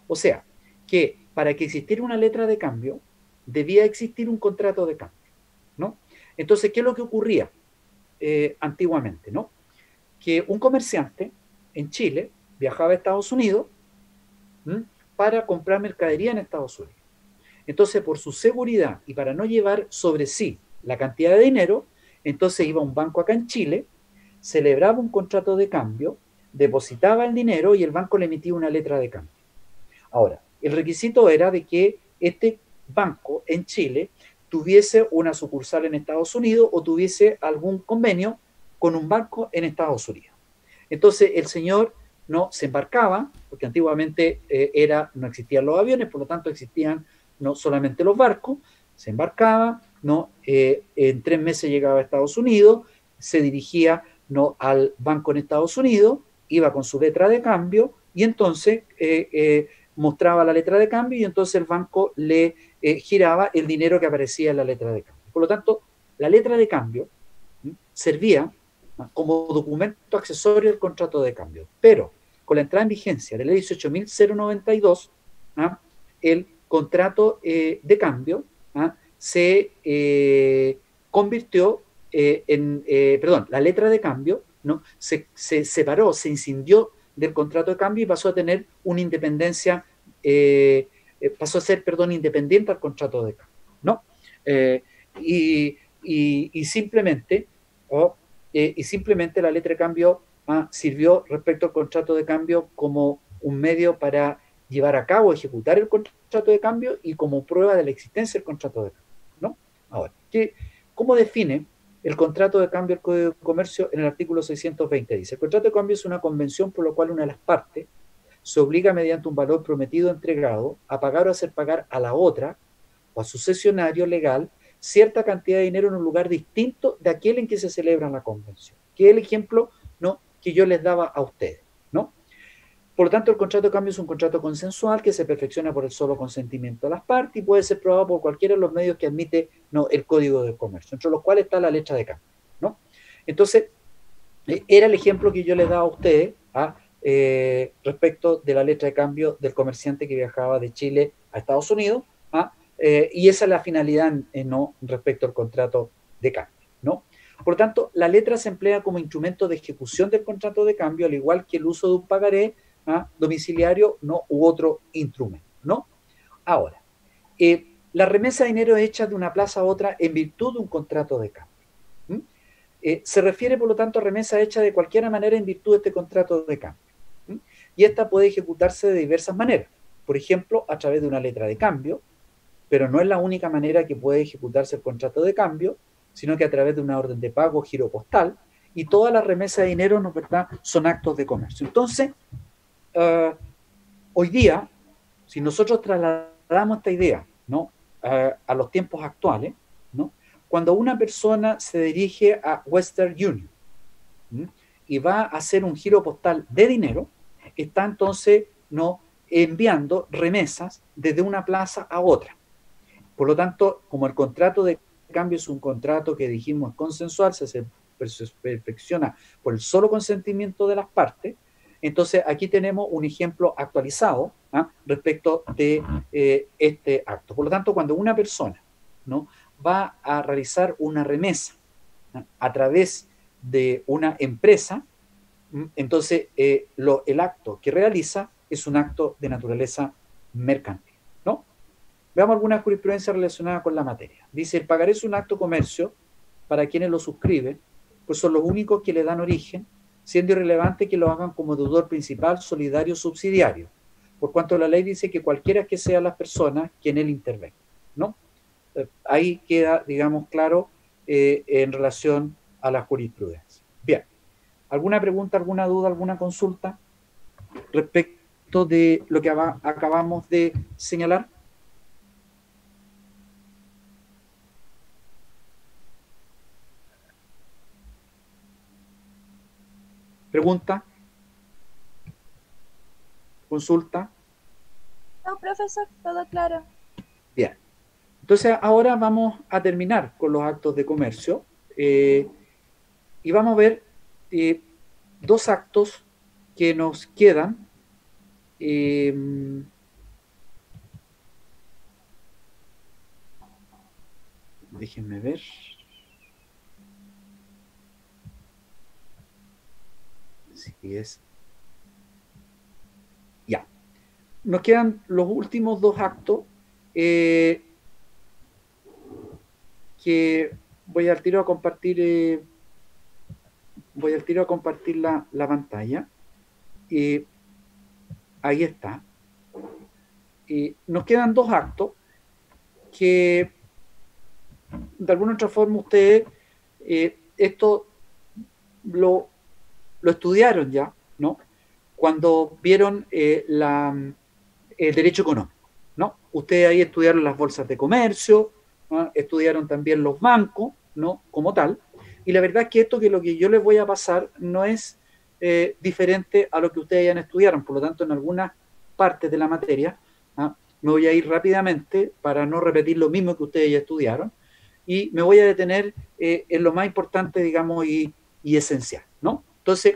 O sea, que para que existiera una letra de cambio debía existir un contrato de cambio, ¿no? Entonces, ¿qué es lo que ocurría antiguamente, ¿no? Que un comerciante en Chile viajaba a Estados Unidos para comprar mercadería en Estados Unidos. Entonces, por su seguridad y para no llevar sobre sí la cantidad de dinero, entonces iba a un banco acá en Chile, celebraba un contrato de cambio, depositaba el dinero y el banco le emitía una letra de cambio. Ahora, el requisito era de que este banco en Chile tuviese una sucursal en Estados Unidos o tuviese algún convenio con un banco en Estados Unidos. Entonces el señor no se embarcaba, porque antiguamente no existían los aviones, por lo tanto existían no solamente los barcos, se embarcaba, ¿no? En 3 meses llegaba a Estados Unidos, se dirigía, ¿no?, al banco en Estados Unidos, iba con su letra de cambio y entonces mostraba la letra de cambio y entonces el banco le giraba el dinero que aparecía en la letra de cambio. Por lo tanto, la letra de cambio servía como documento accesorio del contrato de cambio, pero con la entrada en vigencia de la ley 18.092, el contrato de cambio se convirtió la letra de cambio, ¿no?, se separó, se inscindió del contrato de cambio y pasó a tener una independencia, independiente al contrato de cambio, ¿no? Y simplemente la letra de cambio sirvió respecto al contrato de cambio como un medio para llevar a cabo, ejecutar el contrato de cambio y como prueba de la existencia del contrato de cambio, ¿no? Ahora, ¿cómo define el contrato de cambio del Código de Comercio? En el artículo 620 dice: el contrato de cambio es una convención por la cual una de las partes se obliga mediante un valor prometido o entregado a pagar o hacer pagar a la otra o a su cesionario legal cierta cantidad de dinero en un lugar distinto de aquel en que se celebra la convención. Que es el ejemplo, ¿no?, que yo les daba a ustedes, ¿no? Por lo tanto, el contrato de cambio es un contrato consensual que se perfecciona por el solo consentimiento de las partes y puede ser probado por cualquiera de los medios que admite, ¿no?, el Código de Comercio, entre los cuales está la letra de cambio, ¿no? Entonces, era el ejemplo que yo les daba a ustedes respecto de la letra de cambio del comerciante que viajaba de Chile a Estados Unidos, y esa es la finalidad, ¿no?, respecto al contrato de cambio, ¿no? Por lo tanto, la letra se emplea como instrumento de ejecución del contrato de cambio, al igual que el uso de un pagaré domiciliario, ¿no?, u otro instrumento, ¿no? Ahora, la remesa de dinero hecha de una plaza a otra en virtud de un contrato de cambio. Se refiere, por lo tanto, a remesa hecha de cualquier manera en virtud de este contrato de cambio. Y esta puede ejecutarse de diversas maneras. Por ejemplo, a través de una letra de cambio, pero no es la única manera que puede ejecutarse el contrato de cambio, sino que a través de una orden de pago, giro postal, y todas las remesas de dinero, ¿no, verdad?, son actos de comercio. Entonces, hoy día, si nosotros trasladamos esta idea, ¿no?, a los tiempos actuales, ¿no?, cuando una persona se dirige a Western Union y va a hacer un giro postal de dinero, está entonces, ¿no?, enviando remesas desde una plaza a otra. Por lo tanto, como el contrato de cambio es un contrato que dijimos consensual, se perfecciona por el solo consentimiento de las partes, entonces aquí tenemos un ejemplo actualizado respecto de este acto. Por lo tanto, cuando una persona, ¿no?, va a realizar una remesa a través de una empresa, entonces el acto que realiza es un acto de naturaleza mercantil. Veamos alguna jurisprudencia relacionada con la materia. Dice, el pagaré es un acto de comercio para quienes lo suscriben, pues son los únicos que le dan origen, siendo irrelevante que lo hagan como deudor principal, solidario o subsidiario, por cuanto la ley dice que cualquiera que sean las personas que en él intervengan, ¿no? Ahí queda, digamos, claro en relación a la jurisprudencia. Bien, ¿alguna pregunta, alguna duda, alguna consulta respecto de lo que acabamos de señalar? ¿Pregunta? ¿Consulta? No, profesor, todo claro. Bien. Entonces ahora vamos a terminar con los actos de comercio y vamos a ver dos actos que nos quedan. Déjenme ver. Si es. Ya. Nos quedan los últimos dos actos que voy al tiro a compartir. Voy al tiro a compartir la pantalla. Ahí está. Nos quedan dos actos que de alguna otra forma ustedes esto lo estudiaron ya, ¿no? Cuando vieron el derecho económico, ¿no? Ustedes ahí estudiaron las bolsas de comercio, ¿no? Estudiaron también los bancos, ¿no? Como tal. Y la verdad es que esto, que lo que yo les voy a pasar no es diferente a lo que ustedes ya estudiaron. Por lo tanto, en algunas partes de la materia, ¿ah? Me voy a ir rápidamente para no repetir lo mismo que ustedes ya estudiaron y me voy a detener en lo más importante, digamos, y esencial, ¿no? Entonces,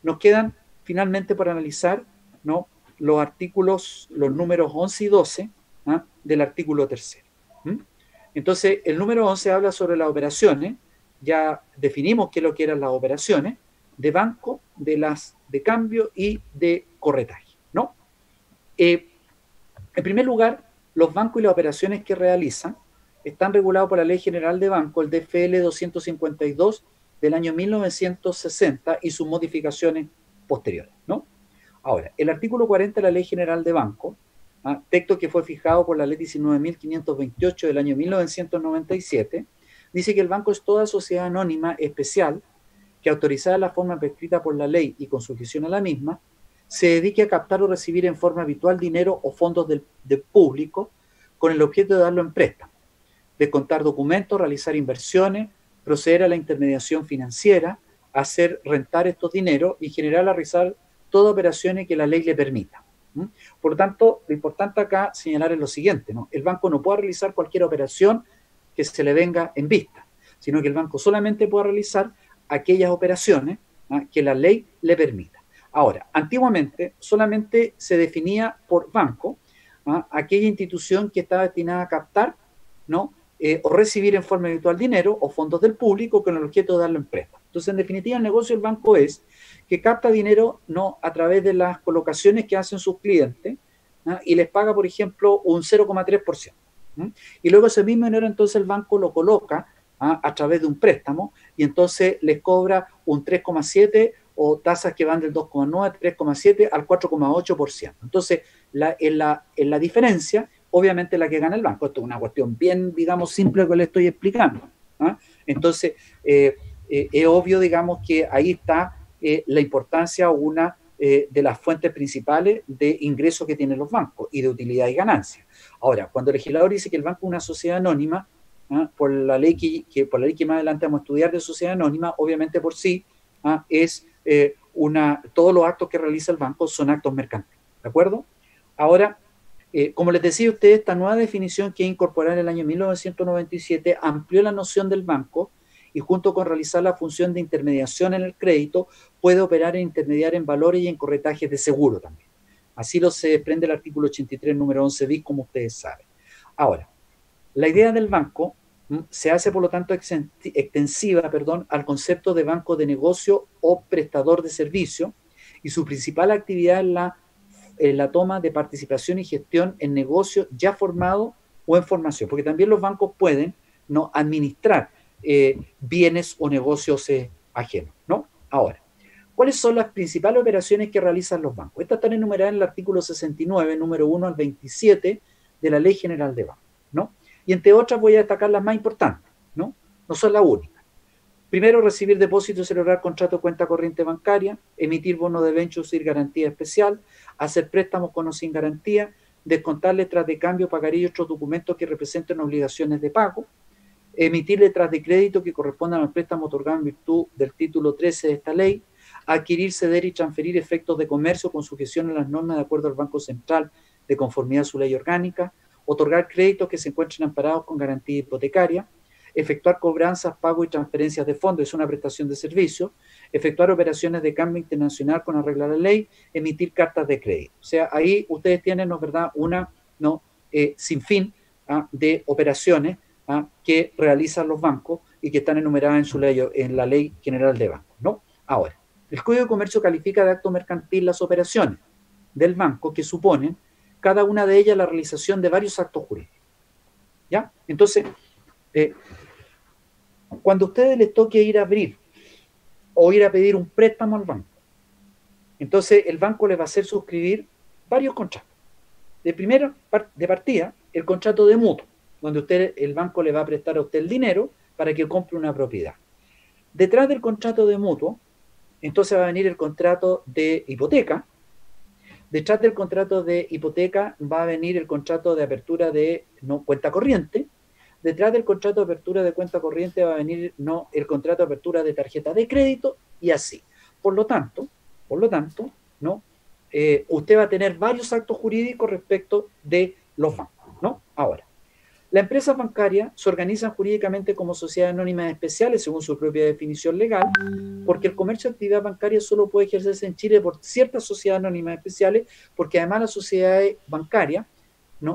nos quedan finalmente por analizar, ¿no? Los artículos, los números 11 y 12 ¿ah? Del artículo tercero. Entonces, el número 11 habla sobre las operaciones. Ya definimos qué es lo que eran las operaciones de banco, de cambio y de corretaje, ¿no? En primer lugar, los bancos y las operaciones que realizan están regulados por la Ley General de Banco, el DFL 252 del año 1960 y sus modificaciones posteriores, ¿no? Ahora, el artículo 40 de la Ley General de Banco, texto que fue fijado por la Ley 19.528 del año 1997, dice que el banco es toda sociedad anónima especial que, autorizada de la forma prescrita por la ley y con sujeción a la misma, se dedique a captar o recibir en forma habitual dinero o fondos del público con el objeto de darlo en préstamo, descontar documentos, realizar inversiones, proceder a la intermediación financiera, hacer rentar estos dineros y generar a realizar todas operaciones que la ley le permita. Por lo tanto, lo importante acá señalar es lo siguiente, ¿no? El banco no puede realizar cualquier operación que se le venga en vista, sino que el banco solamente puede realizar aquellas operaciones que la ley le permita. Ahora, antiguamente solamente se definía por banco aquella institución que estaba destinada a captar, ¿no? O recibir en forma habitual dinero o fondos del público con el objeto de darlo en préstamo. Entonces, en definitiva, el negocio del banco es que capta dinero, ¿no? A través de las colocaciones que hacen sus clientes y les paga, por ejemplo, un 0,3%. Y luego ese mismo dinero entonces el banco lo coloca a través de un préstamo y entonces les cobra un 3,7% o tasas que van del 2,9, 3,7 al 4,8%. Entonces, en la diferencia, obviamente la que gana el banco. Esto es una cuestión bien, digamos, simple que le estoy explicando. Entonces, es obvio, digamos, que ahí está la importancia o una de las fuentes principales de ingresos que tienen los bancos y de utilidad y ganancia. Ahora, cuando el legislador dice que el banco es una sociedad anónima, por la ley que más adelante vamos a estudiar de sociedad anónima, obviamente por sí es todos los actos que realiza el banco son actos mercantiles, ¿de acuerdo? Ahora, como les decía a ustedes, esta nueva definición que incorporada en el año 1997 amplió la noción del banco y junto con realizar la función de intermediación en el crédito, puede operar e intermediar en valores y en corretajes de seguro también. Así se desprende el artículo 83, número 11 bis, como ustedes saben. Ahora, la idea del banco se hace, por lo tanto, extensiva al concepto de banco de negocio o prestador de servicio, y su principal actividad es la toma de participación y gestión en negocio ya formado o en formación, porque también los bancos pueden no administrar bienes o negocios ajenos, ¿no? Ahora, ¿cuáles son las principales operaciones que realizan los bancos? Estas están enumeradas en el artículo 69, número 1 al 27 de la Ley General de Bancos, ¿no? Y entre otras voy a destacar las más importantes, ¿no? No son las únicas. Primero, recibir depósitos y celebrar contrato de cuenta corriente bancaria, emitir bonos de debenture sin garantía especial, hacer préstamos con o sin garantía, descontar letras de cambio, pagaré y otros documentos que representen obligaciones de pago, emitir letras de crédito que correspondan al préstamo otorgado en virtud del título 13 de esta ley, adquirir, ceder y transferir efectos de comercio con sujeción a las normas de acuerdo al Banco Central de conformidad a su ley orgánica, otorgar créditos que se encuentren amparados con garantía hipotecaria, efectuar cobranzas, pago y transferencias de fondos, es una prestación de servicio, efectuar operaciones de cambio internacional con arreglo a la ley, emitir cartas de crédito. O sea, ahí ustedes tienen, ¿no, verdad?, una sinfín de operaciones que realizan los bancos y que están enumeradas en su ley, en la Ley General de Bancos, ¿no? Ahora, el Código de Comercio califica de acto mercantil las operaciones del banco que suponen cada una de ellas la realización de varios actos jurídicos, ¿ya? Entonces, cuando a ustedes les toque ir a abrir o ir a pedir un préstamo al banco, entonces el banco les va a hacer suscribir varios contratos. De partida, el contrato de mutuo, donde el banco le va a prestar a usted el dinero para que compre una propiedad. Detrás del contrato de mutuo, entonces va a venir el contrato de hipoteca. Detrás del contrato de hipoteca va a venir el contrato de apertura de cuenta corriente. Detrás del contrato de apertura de cuenta corriente va a venir el contrato de apertura de tarjeta de crédito y así. Por lo tanto, usted va a tener varios actos jurídicos respecto de los bancos, ¿no? Ahora, las empresas bancarias se organizan jurídicamente como sociedades anónimas especiales según su propia definición legal, porque el comercio de actividad bancaria solo puede ejercerse en Chile por ciertas sociedades anónimas especiales, porque además las sociedades bancarias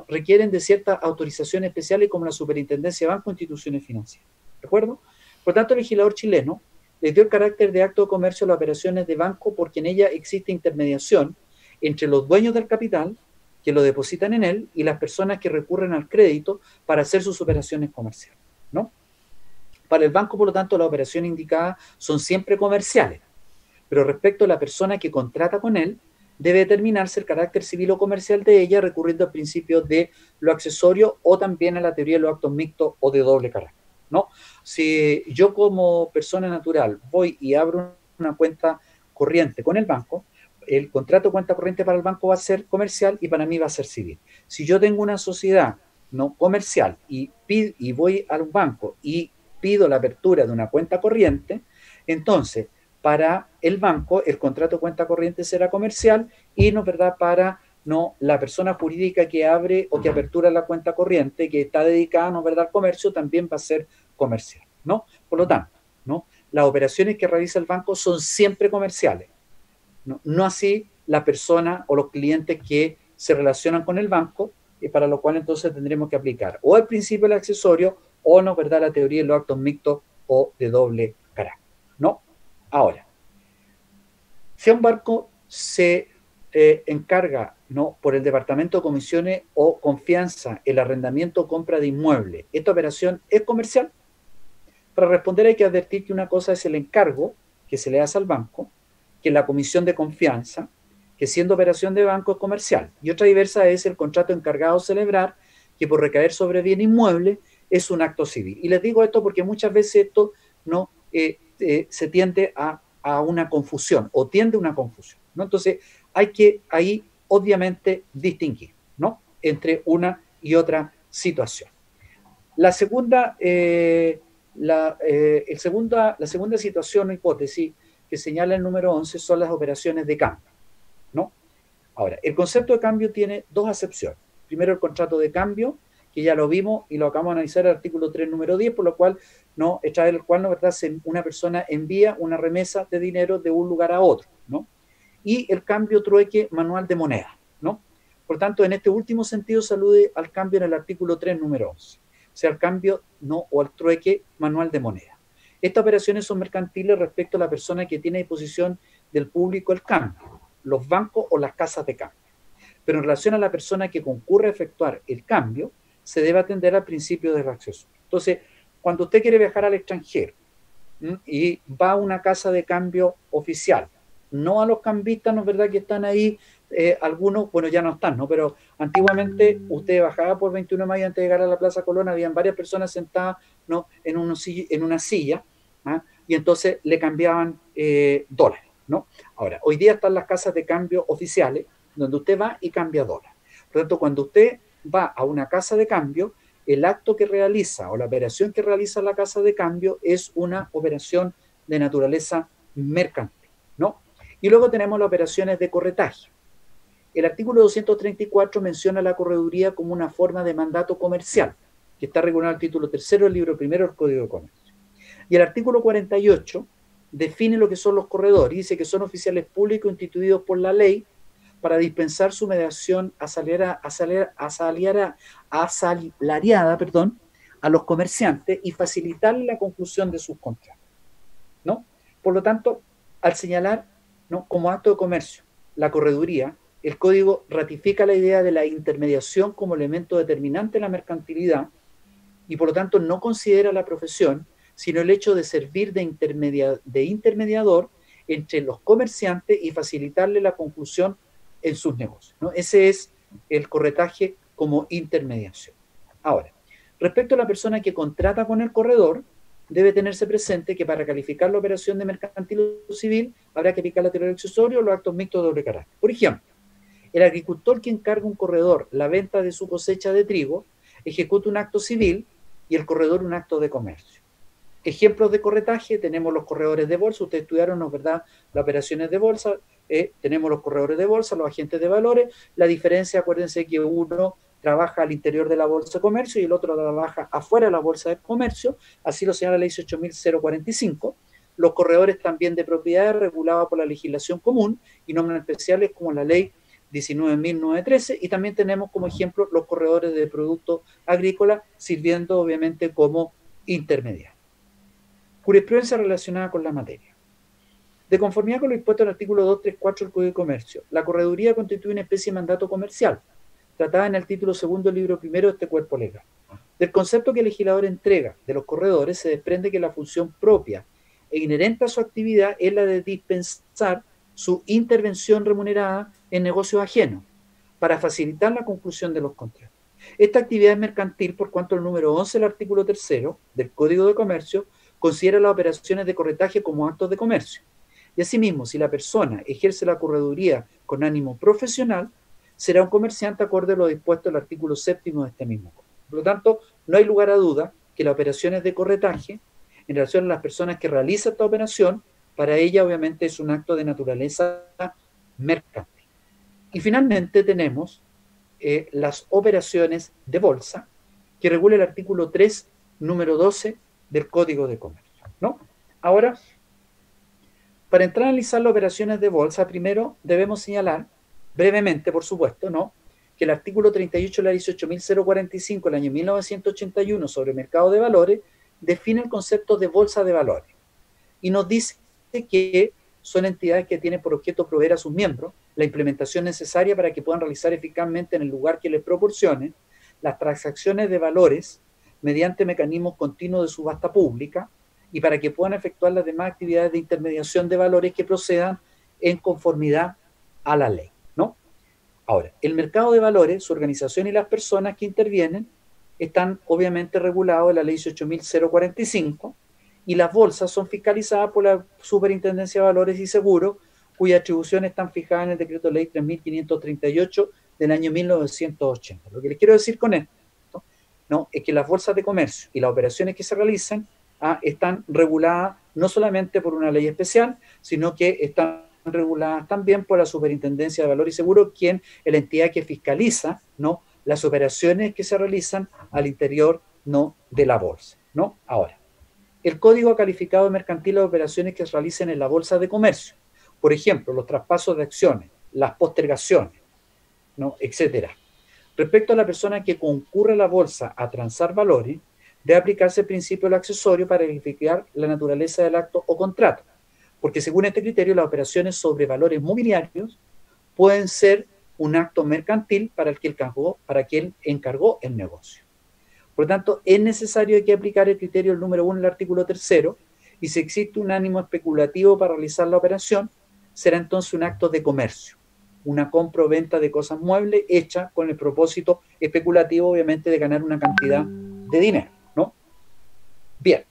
requieren de ciertas autorizaciones especiales como la superintendencia de bancos e instituciones financieras. ¿De acuerdo? Por tanto, el legislador chileno les dio el carácter de acto de comercio a las operaciones de banco porque en ella existe intermediación entre los dueños del capital que lo depositan en él y las personas que recurren al crédito para hacer sus operaciones comerciales, ¿no? Para el banco, por lo tanto, las operaciones indicadas son siempre comerciales, pero respecto a la persona que contrata con él, debe determinarse el carácter civil o comercial de ella recurriendo al principio de lo accesorio o también a la teoría de los actos mixtos o de doble carácter, ¿no? Si yo como persona natural voy y abro una cuenta corriente con el banco, el contrato de cuenta corriente para el banco va a ser comercial y para mí va a ser civil. Si yo tengo una sociedad no comercial y voy a un banco y pido la apertura de una cuenta corriente, entonces para el banco el contrato de cuenta corriente será comercial y no, ¿verdad?, para la persona jurídica que abre o que apertura la cuenta corriente que está dedicada, no, ¿verdad?, al comercio también va a ser comercial, ¿no? Por lo tanto, las operaciones que realiza el banco son siempre comerciales. No así la persona o los clientes que se relacionan con el banco, para lo cual entonces tendremos que aplicar o el principio del accesorio o, no, ¿verdad?, la teoría de los actos mixtos o de doble carácter, ¿no? Ahora, si a un banco se encarga por el Departamento de Comisiones o Confianza el arrendamiento o compra de inmuebles, ¿esta operación es comercial? Para responder hay que advertir que una cosa es el encargo que se le hace al banco, que la comisión de confianza, que siendo operación de banco es comercial, y otra diversa es el contrato encargado a celebrar, que por recaer sobre bien inmueble es un acto civil. Y les digo esto porque muchas veces esto se tiende a una confusión, o tiende a una confusión, ¿no? Entonces hay que ahí obviamente distinguir, ¿no?, entre una y otra situación. La segunda situación o hipótesis que señala el número 11 son las operaciones de cambio, ¿no? Ahora, el concepto de cambio tiene dos acepciones. Primero, el contrato de cambio, que ya lo vimos y lo acabamos de analizar el artículo 3, número 10, por lo cual, ¿verdad?, una persona envía una remesa de dinero de un lugar a otro, ¿no? Y el cambio trueque manual de moneda, ¿no? Por tanto, en este último sentido se alude al cambio en el artículo 3, número 11. O sea, el cambio, o al trueque manual de moneda. Estas operaciones son mercantiles respecto a la persona que tiene a disposición del público el cambio, los bancos o las casas de cambio. Pero en relación a la persona que concurre a efectuar el cambio, se debe atender al principio de acceso. Entonces, cuando usted quiere viajar al extranjero y va a una casa de cambio oficial, no a los cambistas, ¿no es verdad?, que están ahí, algunos, bueno, ya no están, ¿no? Pero antiguamente usted bajaba por 21 de mayo antes de llegar a la Plaza Colón, habían varias personas sentadas, ¿no?, en una silla, ¿ah? Y entonces le cambiaban dólares, ¿no? Ahora, hoy día están las casas de cambio oficiales, donde usted va y cambia dólares. Por lo tanto, cuando usted va a una casa de cambio, el acto que realiza o la operación que realiza la casa de cambio es una operación de naturaleza mercantil, ¿no? Y luego tenemos las operaciones de corretaje. El artículo 234 menciona la correduría como una forma de mandato comercial, que está regulado en el título 3 del libro 1 del Código de Comercio. Y el artículo 48 define lo que son los corredores, y dice que son oficiales públicos instituidos por la ley para dispensar su mediación asalariada, a los comerciantes y facilitarle la conclusión de sus contratos, ¿no? Por lo tanto, al señalar, ¿no?, como acto de comercio la correduría, el Código ratifica la idea de la intermediación como elemento determinante en la mercantilidad y por lo tanto no considera la profesión, sino el hecho de servir de intermediador entre los comerciantes y facilitarle la conclusión en sus negocios, ¿no? Ese es el corretaje como intermediación. Ahora, respecto a la persona que contrata con el corredor, debe tenerse presente que para calificar la operación de mercantil o civil habrá que aplicar la teoría accesorio o los actos mixtos de doble carácter. Por ejemplo, el agricultor que encarga a un corredor la venta de su cosecha de trigo ejecuta un acto civil y el corredor un acto de comercio. Ejemplos de corretaje, tenemos los corredores de bolsa, ustedes estudiaron, ¿no es verdad?, las operaciones de bolsa, tenemos los corredores de bolsa, los agentes de valores. La diferencia, acuérdense que uno trabaja al interior de la bolsa de comercio y el otro trabaja afuera de la bolsa de comercio, así lo señala la ley 18.045. Los corredores también de propiedades regulados por la legislación común y normas especiales como la ley 19.913, y también tenemos como ejemplo los corredores de productos agrícolas, sirviendo obviamente como intermediarios. Jurisprudencia relacionada con la materia. De conformidad con lo dispuesto en el artículo 234 del Código de Comercio, la correduría constituye una especie de mandato comercial, tratada en el título 2 del libro 1 de este cuerpo legal. Del concepto que el legislador entrega de los corredores se desprende que la función propia e inherente a su actividad es la de dispensar su intervención remunerada en negocios ajenos para facilitar la conclusión de los contratos. Esta actividad es mercantil por cuanto el número 11 del artículo 3 del Código de Comercio considera las operaciones de corretaje como actos de comercio. Y asimismo, si la persona ejerce la correduría con ánimo profesional, será un comerciante acorde a lo dispuesto en el artículo 7 de este mismo código. Por lo tanto, no hay lugar a duda que las operaciones de corretaje, en relación a las personas que realizan esta operación, para ella obviamente es un acto de naturaleza mercantil. Y finalmente tenemos las operaciones de bolsa, que regula el artículo 3, número 12 del Código de Comercio, ¿no? Ahora, para entrar a analizar las operaciones de bolsa, primero debemos señalar, brevemente por supuesto, ¿no?, que el artículo 38 de la 18.045 del año 1981 sobre mercado de valores define el concepto de bolsa de valores y nos dice que son entidades que tienen por objeto proveer a sus miembros la implementación necesaria para que puedan realizar eficazmente en el lugar que les proporcione las transacciones de valores mediante mecanismos continuos de subasta pública y para que puedan efectuar las demás actividades de intermediación de valores que procedan en conformidad a la ley, ¿no? Ahora, el mercado de valores, su organización y las personas que intervienen están obviamente regulados en la ley 18.045 y las bolsas son fiscalizadas por la Superintendencia de Valores y Seguros, cuyas atribuciones están fijadas en el decreto ley 3.538 del año 1980. Lo que les quiero decir con esto, ¿no?, es que las bolsas de comercio y las operaciones que se realizan están reguladas no solamente por una ley especial, sino que están reguladas también por la Superintendencia de Valores y Seguros, quien es la entidad que fiscaliza, ¿no?, las operaciones que se realizan al interior, ¿no?, de la bolsa, ¿no? Ahora, el Código ha calificado de mercantil las operaciones que se realicen en la bolsa de comercio, por ejemplo, los traspasos de acciones, las postergaciones, ¿no?, etcétera. Respecto a la persona que concurre a la bolsa a transar valores, debe aplicarse el principio del accesorio para verificar la naturaleza del acto o contrato, porque según este criterio las operaciones sobre valores mobiliarios pueden ser un acto mercantil para quien encargó el negocio, Por lo tanto, es necesario que aplicar el criterio del número 1 del artículo 3º, y si existe un ánimo especulativo para realizar la operación, será entonces un acto de comercio, una compra o venta de cosas muebles hecha con el propósito especulativo, obviamente, de ganar una cantidad de dinero, ¿no? Bien.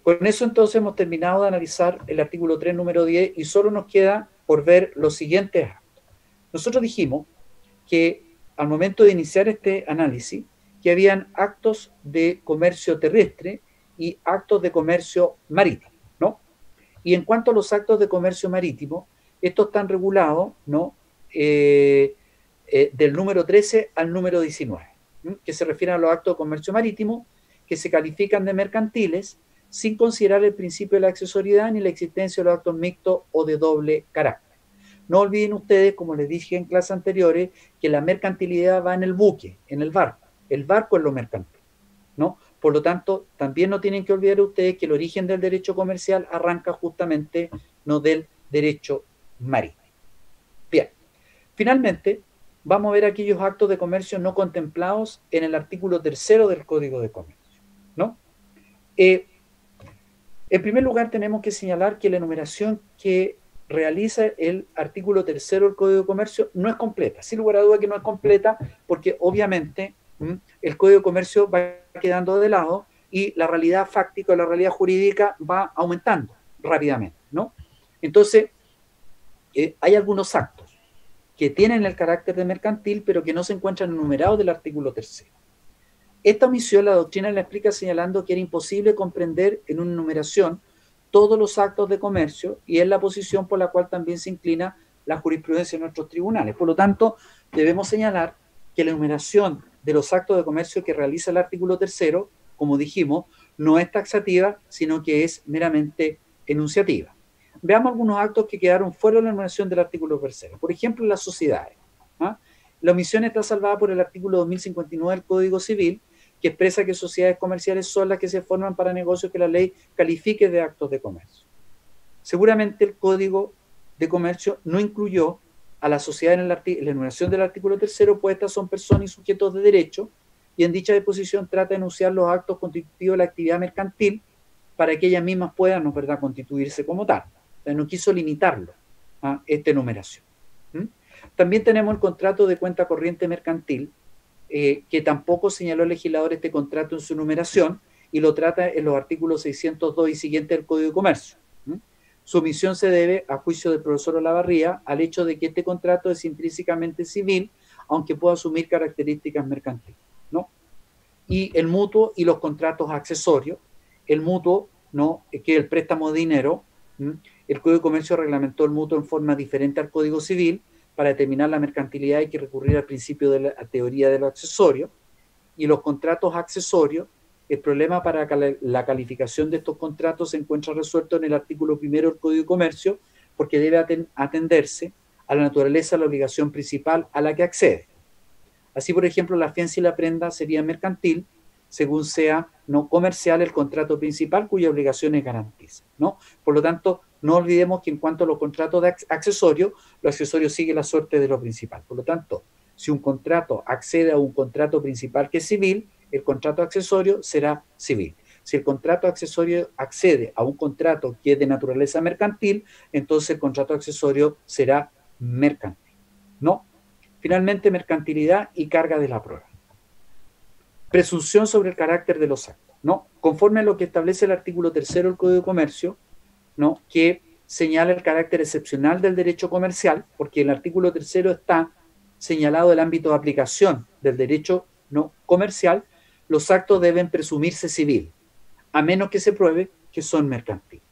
Con eso entonces hemos terminado de analizar el artículo 3, número 10, y solo nos queda por ver los siguientes actos. Nosotros dijimos que al momento de iniciar este análisis, que habían actos de comercio terrestre y actos de comercio marítimo, ¿no? Y en cuanto a los actos de comercio marítimo, estos están regulados, ¿no? Del número 13 al número 19, ¿no? Que se refieren a los actos de comercio marítimo que se califican de mercantiles sin considerar el principio de la accesoriedad ni la existencia de los actos mixtos o de doble carácter. No olviden ustedes, como les dije en clases anteriores, que la mercantilidad va en el buque, en el barco. El barco es lo mercantil, ¿no? Por lo tanto, también no tienen que olvidar ustedes que el origen del derecho comercial arranca justamente, no, del derecho marítimo. Bien, finalmente vamos a ver aquellos actos de comercio no contemplados en el artículo 3º del Código de Comercio, ¿no? En primer lugar, tenemos que señalar que la enumeración que realiza el artículo 3º del Código de Comercio no es completa. Sin lugar a duda que no es completa, porque obviamente el Código de Comercio va quedando de lado y la realidad fáctica, la realidad jurídica va aumentando rápidamente, ¿no? Entonces, hay algunos actos que tienen el carácter de mercantil, pero que no se encuentran enumerados del artículo 3º. Esta omisión la doctrina la explica señalando que era imposible comprender en una enumeración todos los actos de comercio, y es la posición por la cual también se inclina la jurisprudencia de nuestros tribunales. Por lo tanto, debemos señalar que la enumeración de los actos de comercio que realiza el artículo 3º, como dijimos, no es taxativa, sino que es meramente enunciativa. Veamos algunos actos que quedaron fuera de la enumeración del artículo 3º. Por ejemplo, las sociedades. La omisión está salvada por el artículo 2059 del Código Civil, que expresa que sociedades comerciales son las que se forman para negocios que la ley califique de actos de comercio. Seguramente el Código de Comercio no incluyó a la sociedad en la enumeración del artículo 3º, pues estas son personas y sujetos de derecho, y en dicha disposición trata de enunciar los actos constitutivos de la actividad mercantil para que ellas mismas puedan, ¿no es verdad?, constituirse como tal. O sea, no quiso limitarlo a esta enumeración. También tenemos el contrato de cuenta corriente mercantil, que tampoco señaló el legislador este contrato en su numeración, y lo trata en los artículos 602 y siguientes del Código de Comercio. Su omisión se debe, a juicio del profesor Olavarría, al hecho de que este contrato es intrínsecamente civil, aunque pueda asumir características mercantiles, ¿no? Y el mutuo y los contratos accesorios. El mutuo, ¿no?, que es el préstamo de dinero. El Código de Comercio reglamentó el mutuo en forma diferente al Código Civil. Para determinar la mercantilidad hay que recurrir al principio de la teoría de los accesorios. Y los contratos accesorios, el problema para la calificación de estos contratos se encuentra resuelto en el artículo 1 del Código de Comercio, porque debe atenderse a la naturaleza de la obligación principal a la que accede. Así, por ejemplo, la fianza y la prenda sería mercantil, según sea no comercial el contrato principal cuya obligación es garantiza, ¿no? Por lo tanto, no olvidemos que en cuanto a los contratos de accesorios, los accesorios siguen la suerte de lo principal. Por lo tanto, si un contrato accede a un contrato principal que es civil, el contrato accesorio será civil. Si el contrato accesorio accede a un contrato que es de naturaleza mercantil, entonces el contrato accesorio será mercantil, ¿no? Finalmente, mercantilidad y carga de la prueba. Presunción sobre el carácter de los actos, ¿no? Conforme a lo que establece el artículo 3º del Código de Comercio, ¿no?, que señala el carácter excepcional del derecho comercial, porque en el artículo 3º está señalado el ámbito de aplicación del derecho no comercial, los actos deben presumirse civil, a menos que se pruebe que son mercantiles.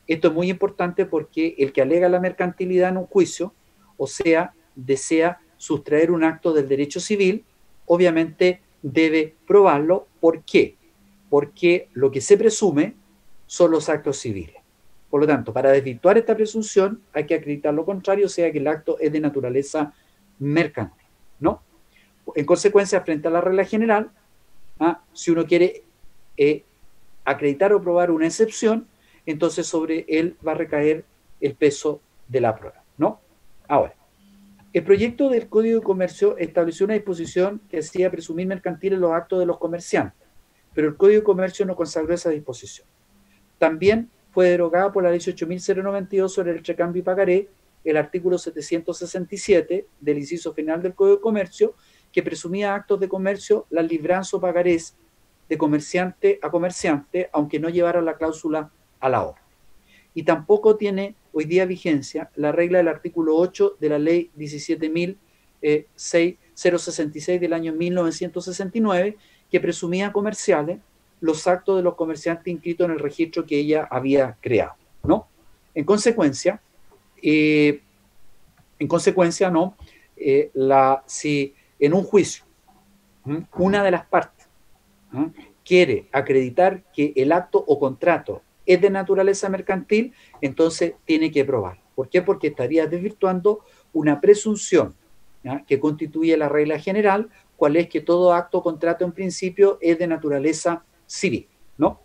Esto es muy importante porque el que alega la mercantilidad en un juicio, o sea, desea sustraer un acto del derecho civil, obviamente debe probarlo. ¿Por qué? Porque lo que se presume son los actos civiles. Por lo tanto, para desvirtuar esta presunción hay que acreditar lo contrario, o sea que el acto es de naturaleza mercantil, ¿no? En consecuencia, frente a la regla general, si uno quiere acreditar o probar una excepción, entonces sobre él va a recaer el peso de la prueba, ¿no? Ahora, El proyecto del Código de Comercio estableció una disposición que hacía presumir mercantiles los actos de los comerciantes, pero el Código de Comercio no consagró esa disposición. También fue derogada por la Ley 8.092 sobre el recambio y pagaré, el artículo 767 del inciso final del Código de Comercio, que presumía actos de comercio las libranzas o pagarés de comerciante a comerciante, aunque no llevara la cláusula a la obra. Y tampoco tiene hoy día vigencia la regla del artículo 8 de la Ley 17.066 del año 1969, que presumía comerciales los actos de los comerciantes inscritos en el registro que ella había creado, ¿no? En consecuencia, ¿no? Si en un juicio una de las partes quiere acreditar que el acto o contrato es de naturaleza mercantil, entonces tiene que probar. ¿Por qué? Porque estaría desvirtuando una presunción, ¿ya?, que constituye la regla general, cual es que todo acto o contrato en principio es de naturaleza civil, ¿no?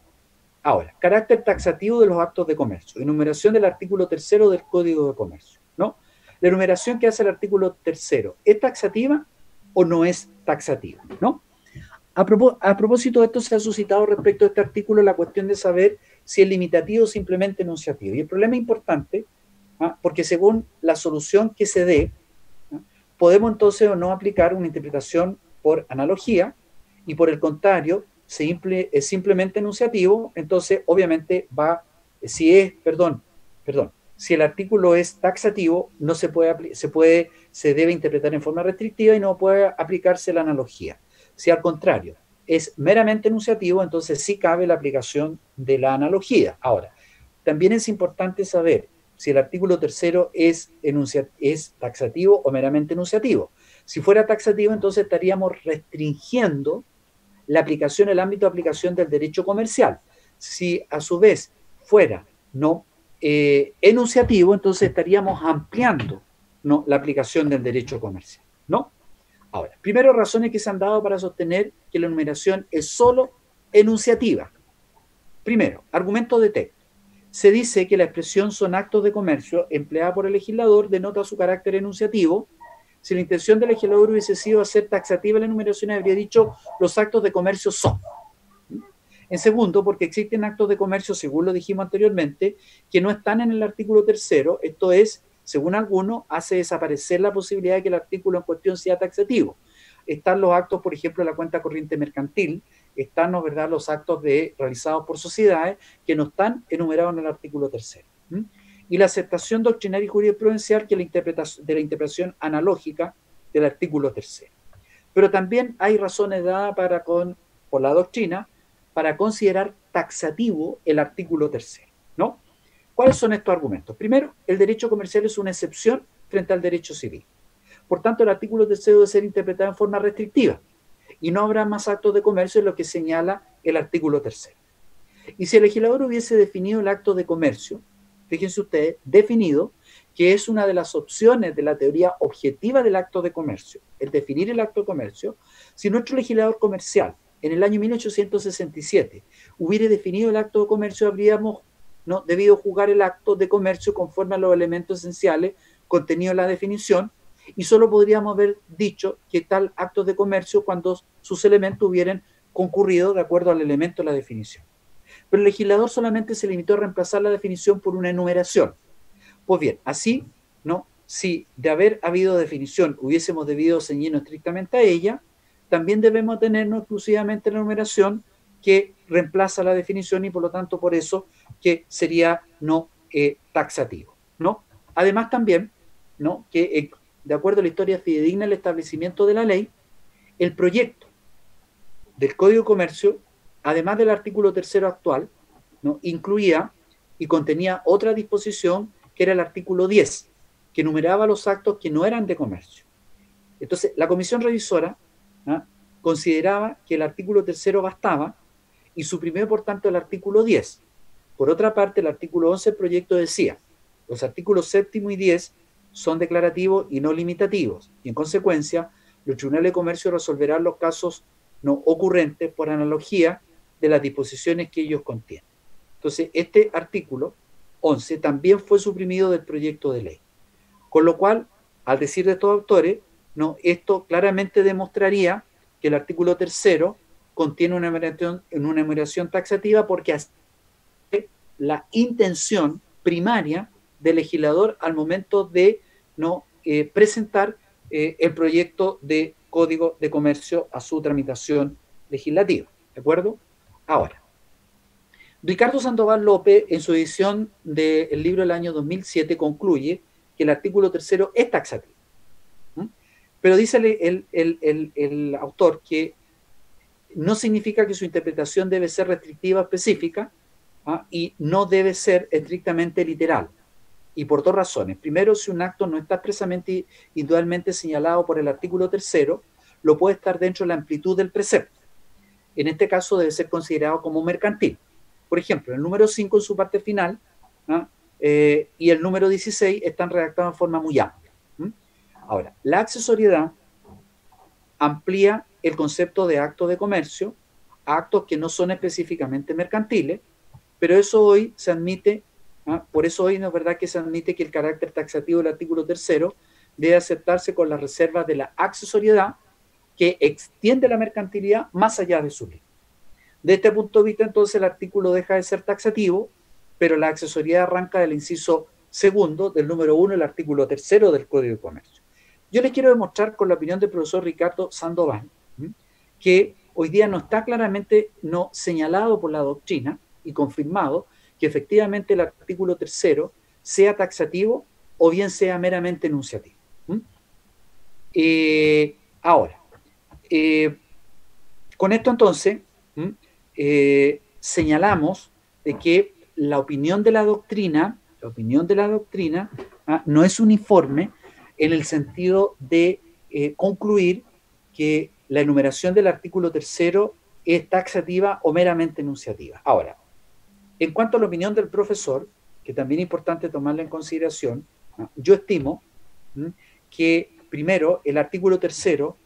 Ahora, carácter taxativo de los actos de comercio. Enumeración del artículo 3 del Código de Comercio, ¿no? La enumeración que hace el artículo 3, ¿es taxativa o no es taxativa, ¿no? A propósito de esto, se ha suscitado respecto a este artículo la cuestión de saber si es limitativo o simplemente enunciativo. Y el problema es importante, porque según la solución que se dé, podemos entonces o no aplicar una interpretación por analogía, y por el contrario, si es simplemente enunciativo, entonces obviamente si el artículo es taxativo, no se debe interpretar en forma restrictiva y no puede aplicarse la analogía. Si al contrario es meramente enunciativo, entonces sí cabe la aplicación de la analogía. Ahora, también es importante saber si el artículo 3 es taxativo o meramente enunciativo. Si fuera taxativo, entonces estaríamos restringiendo la aplicación, el ámbito de aplicación del derecho comercial. Si a su vez fuera enunciativo, entonces estaríamos ampliando, ¿no?, la aplicación del derecho comercial, ¿no? Ahora, primero, razones que se han dado para sostener que la enumeración es solo enunciativa. Primero, argumento de texto. Se dice que la expresión son actos de comercio empleada por el legislador denota su carácter enunciativo. Si la intención del legislador hubiese sido hacer taxativa la enumeración, habría dicho los actos de comercio son. En segundo, porque existen actos de comercio, según lo dijimos anteriormente, que no están en el artículo 3, esto es, según algunos, hace desaparecer la posibilidad de que el artículo en cuestión sea taxativo. Están los actos, por ejemplo, de la cuenta corriente mercantil, están, ¿no, verdad?, los actos realizados por sociedades que no están enumerados en el artículo 3. Y la aceptación doctrinaria y jurisprudencial de la interpretación analógica del artículo 3. Pero también hay razones dadas por la doctrina para considerar taxativo el artículo 3, ¿no? ¿Cuáles son estos argumentos? Primero, el derecho comercial es una excepción frente al derecho civil. Por tanto, el artículo 3 debe ser interpretado en forma restrictiva y no habrá más actos de comercio en lo que señala el artículo 3. Y si el legislador hubiese definido el acto de comercio, fíjense ustedes, definido, que es una de las opciones de la teoría objetiva del acto de comercio, el definir el acto de comercio, si nuestro legislador comercial en el año 1867 hubiera definido el acto de comercio, habríamos debido juzgar el acto de comercio conforme a los elementos esenciales contenidos en la definición, y solo podríamos haber dicho que tal acto de comercio cuando sus elementos hubieran concurrido de acuerdo al elemento de la definición. Pero el legislador solamente se limitó a reemplazar la definición por una enumeración. Pues bien, así, ¿no?, si de haber habido definición hubiésemos debido ceñirnos estrictamente a ella, también debemos tenernos exclusivamente la enumeración que reemplaza la definición y por lo tanto por eso que sería no taxativo, ¿no? Además también, ¿no?, que de acuerdo a la historia fidedigna del establecimiento de la ley, el proyecto del Código de Comercio, además del artículo 3 actual, ¿no?, incluía y contenía otra disposición que era el artículo 10, que enumeraba los actos que no eran de comercio. Entonces, la comisión revisora consideraba que el artículo 3 bastaba y suprimió, por tanto, el artículo 10. Por otra parte, el artículo 11 del proyecto decía, los artículos 7 y 10 son declarativos y no limitativos, y en consecuencia, los tribunales de comercio resolverán los casos no ocurrentes por analogía de las disposiciones que ellos contienen. Entonces, este artículo 11 también fue suprimido del proyecto de ley. Con lo cual, al decir de estos autores, ¿no? Esto claramente demostraría que el artículo tercero contiene una enumeración taxativa porque hace la intención primaria del legislador al momento de no presentar el proyecto de Código de Comercio a su tramitación legislativa. ¿De acuerdo? Ahora, Ricardo Sandoval López, en su edición del libro del año 2007, concluye que el artículo tercero es taxativo. Pero dice el autor que no significa que su interpretación debe ser restrictiva específica y no debe ser estrictamente literal. Y por dos razones. Primero, si un acto no está expresamente individualmente señalado por el artículo tercero, lo puede estar dentro de la amplitud del precepto. En este caso debe ser considerado como mercantil. Por ejemplo, el número 5 en su parte final y el número 16 están redactados en forma muy amplia. Ahora, la accesoriedad amplía el concepto de acto de comercio a actos que no son específicamente mercantiles, pero eso hoy se admite, por eso hoy no es verdad que se admite que el carácter taxativo del artículo tercero debe aceptarse con las reservas de la accesoriedad que extiende la mercantilidad más allá de su ley. De este punto de vista, entonces, el artículo deja de ser taxativo, pero la accesoriedad arranca del inciso segundo del número 1 del artículo tercero del Código de Comercio. Yo les quiero demostrar con la opinión del profesor Ricardo Sandoval que hoy día no está claramente señalado por la doctrina y confirmado que efectivamente el artículo tercero sea taxativo o bien sea meramente enunciativo. Ahora, con esto entonces señalamos de que la opinión de la doctrina no es uniforme en el sentido de concluir que la enumeración del artículo tercero es taxativa o meramente enunciativa. Ahora, en cuanto a la opinión del profesor, que también es importante tomarla en consideración, yo estimo que primero el artículo tercero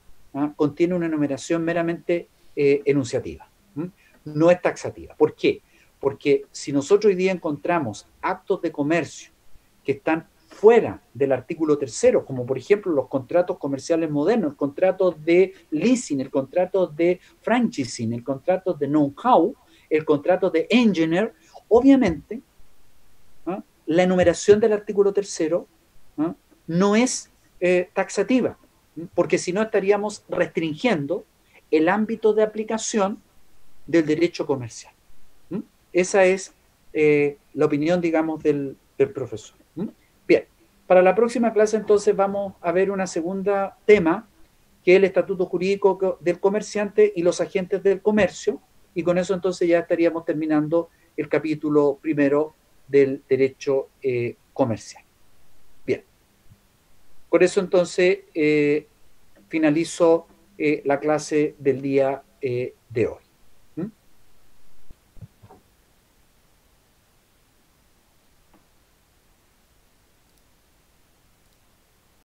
contiene una enumeración meramente enunciativa, no es taxativa. ¿Por qué? Porque si nosotros hoy día encontramos actos de comercio que están fuera del artículo tercero, como por ejemplo los contratos comerciales modernos, el contrato de leasing, el contrato de franchising, el contrato de know-how, el contrato de engineer, obviamente la enumeración del artículo tercero no es taxativa, porque si no estaríamos restringiendo el ámbito de aplicación del derecho comercial. Esa es la opinión, digamos, del profesor. Bien, para la próxima clase entonces vamos a ver una segunda tema, que es el estatuto jurídico del comerciante y los agentes del comercio, y con eso entonces ya estaríamos terminando el capítulo primero del derecho comercial. Bien, con eso entonces finalizo la clase del día de hoy.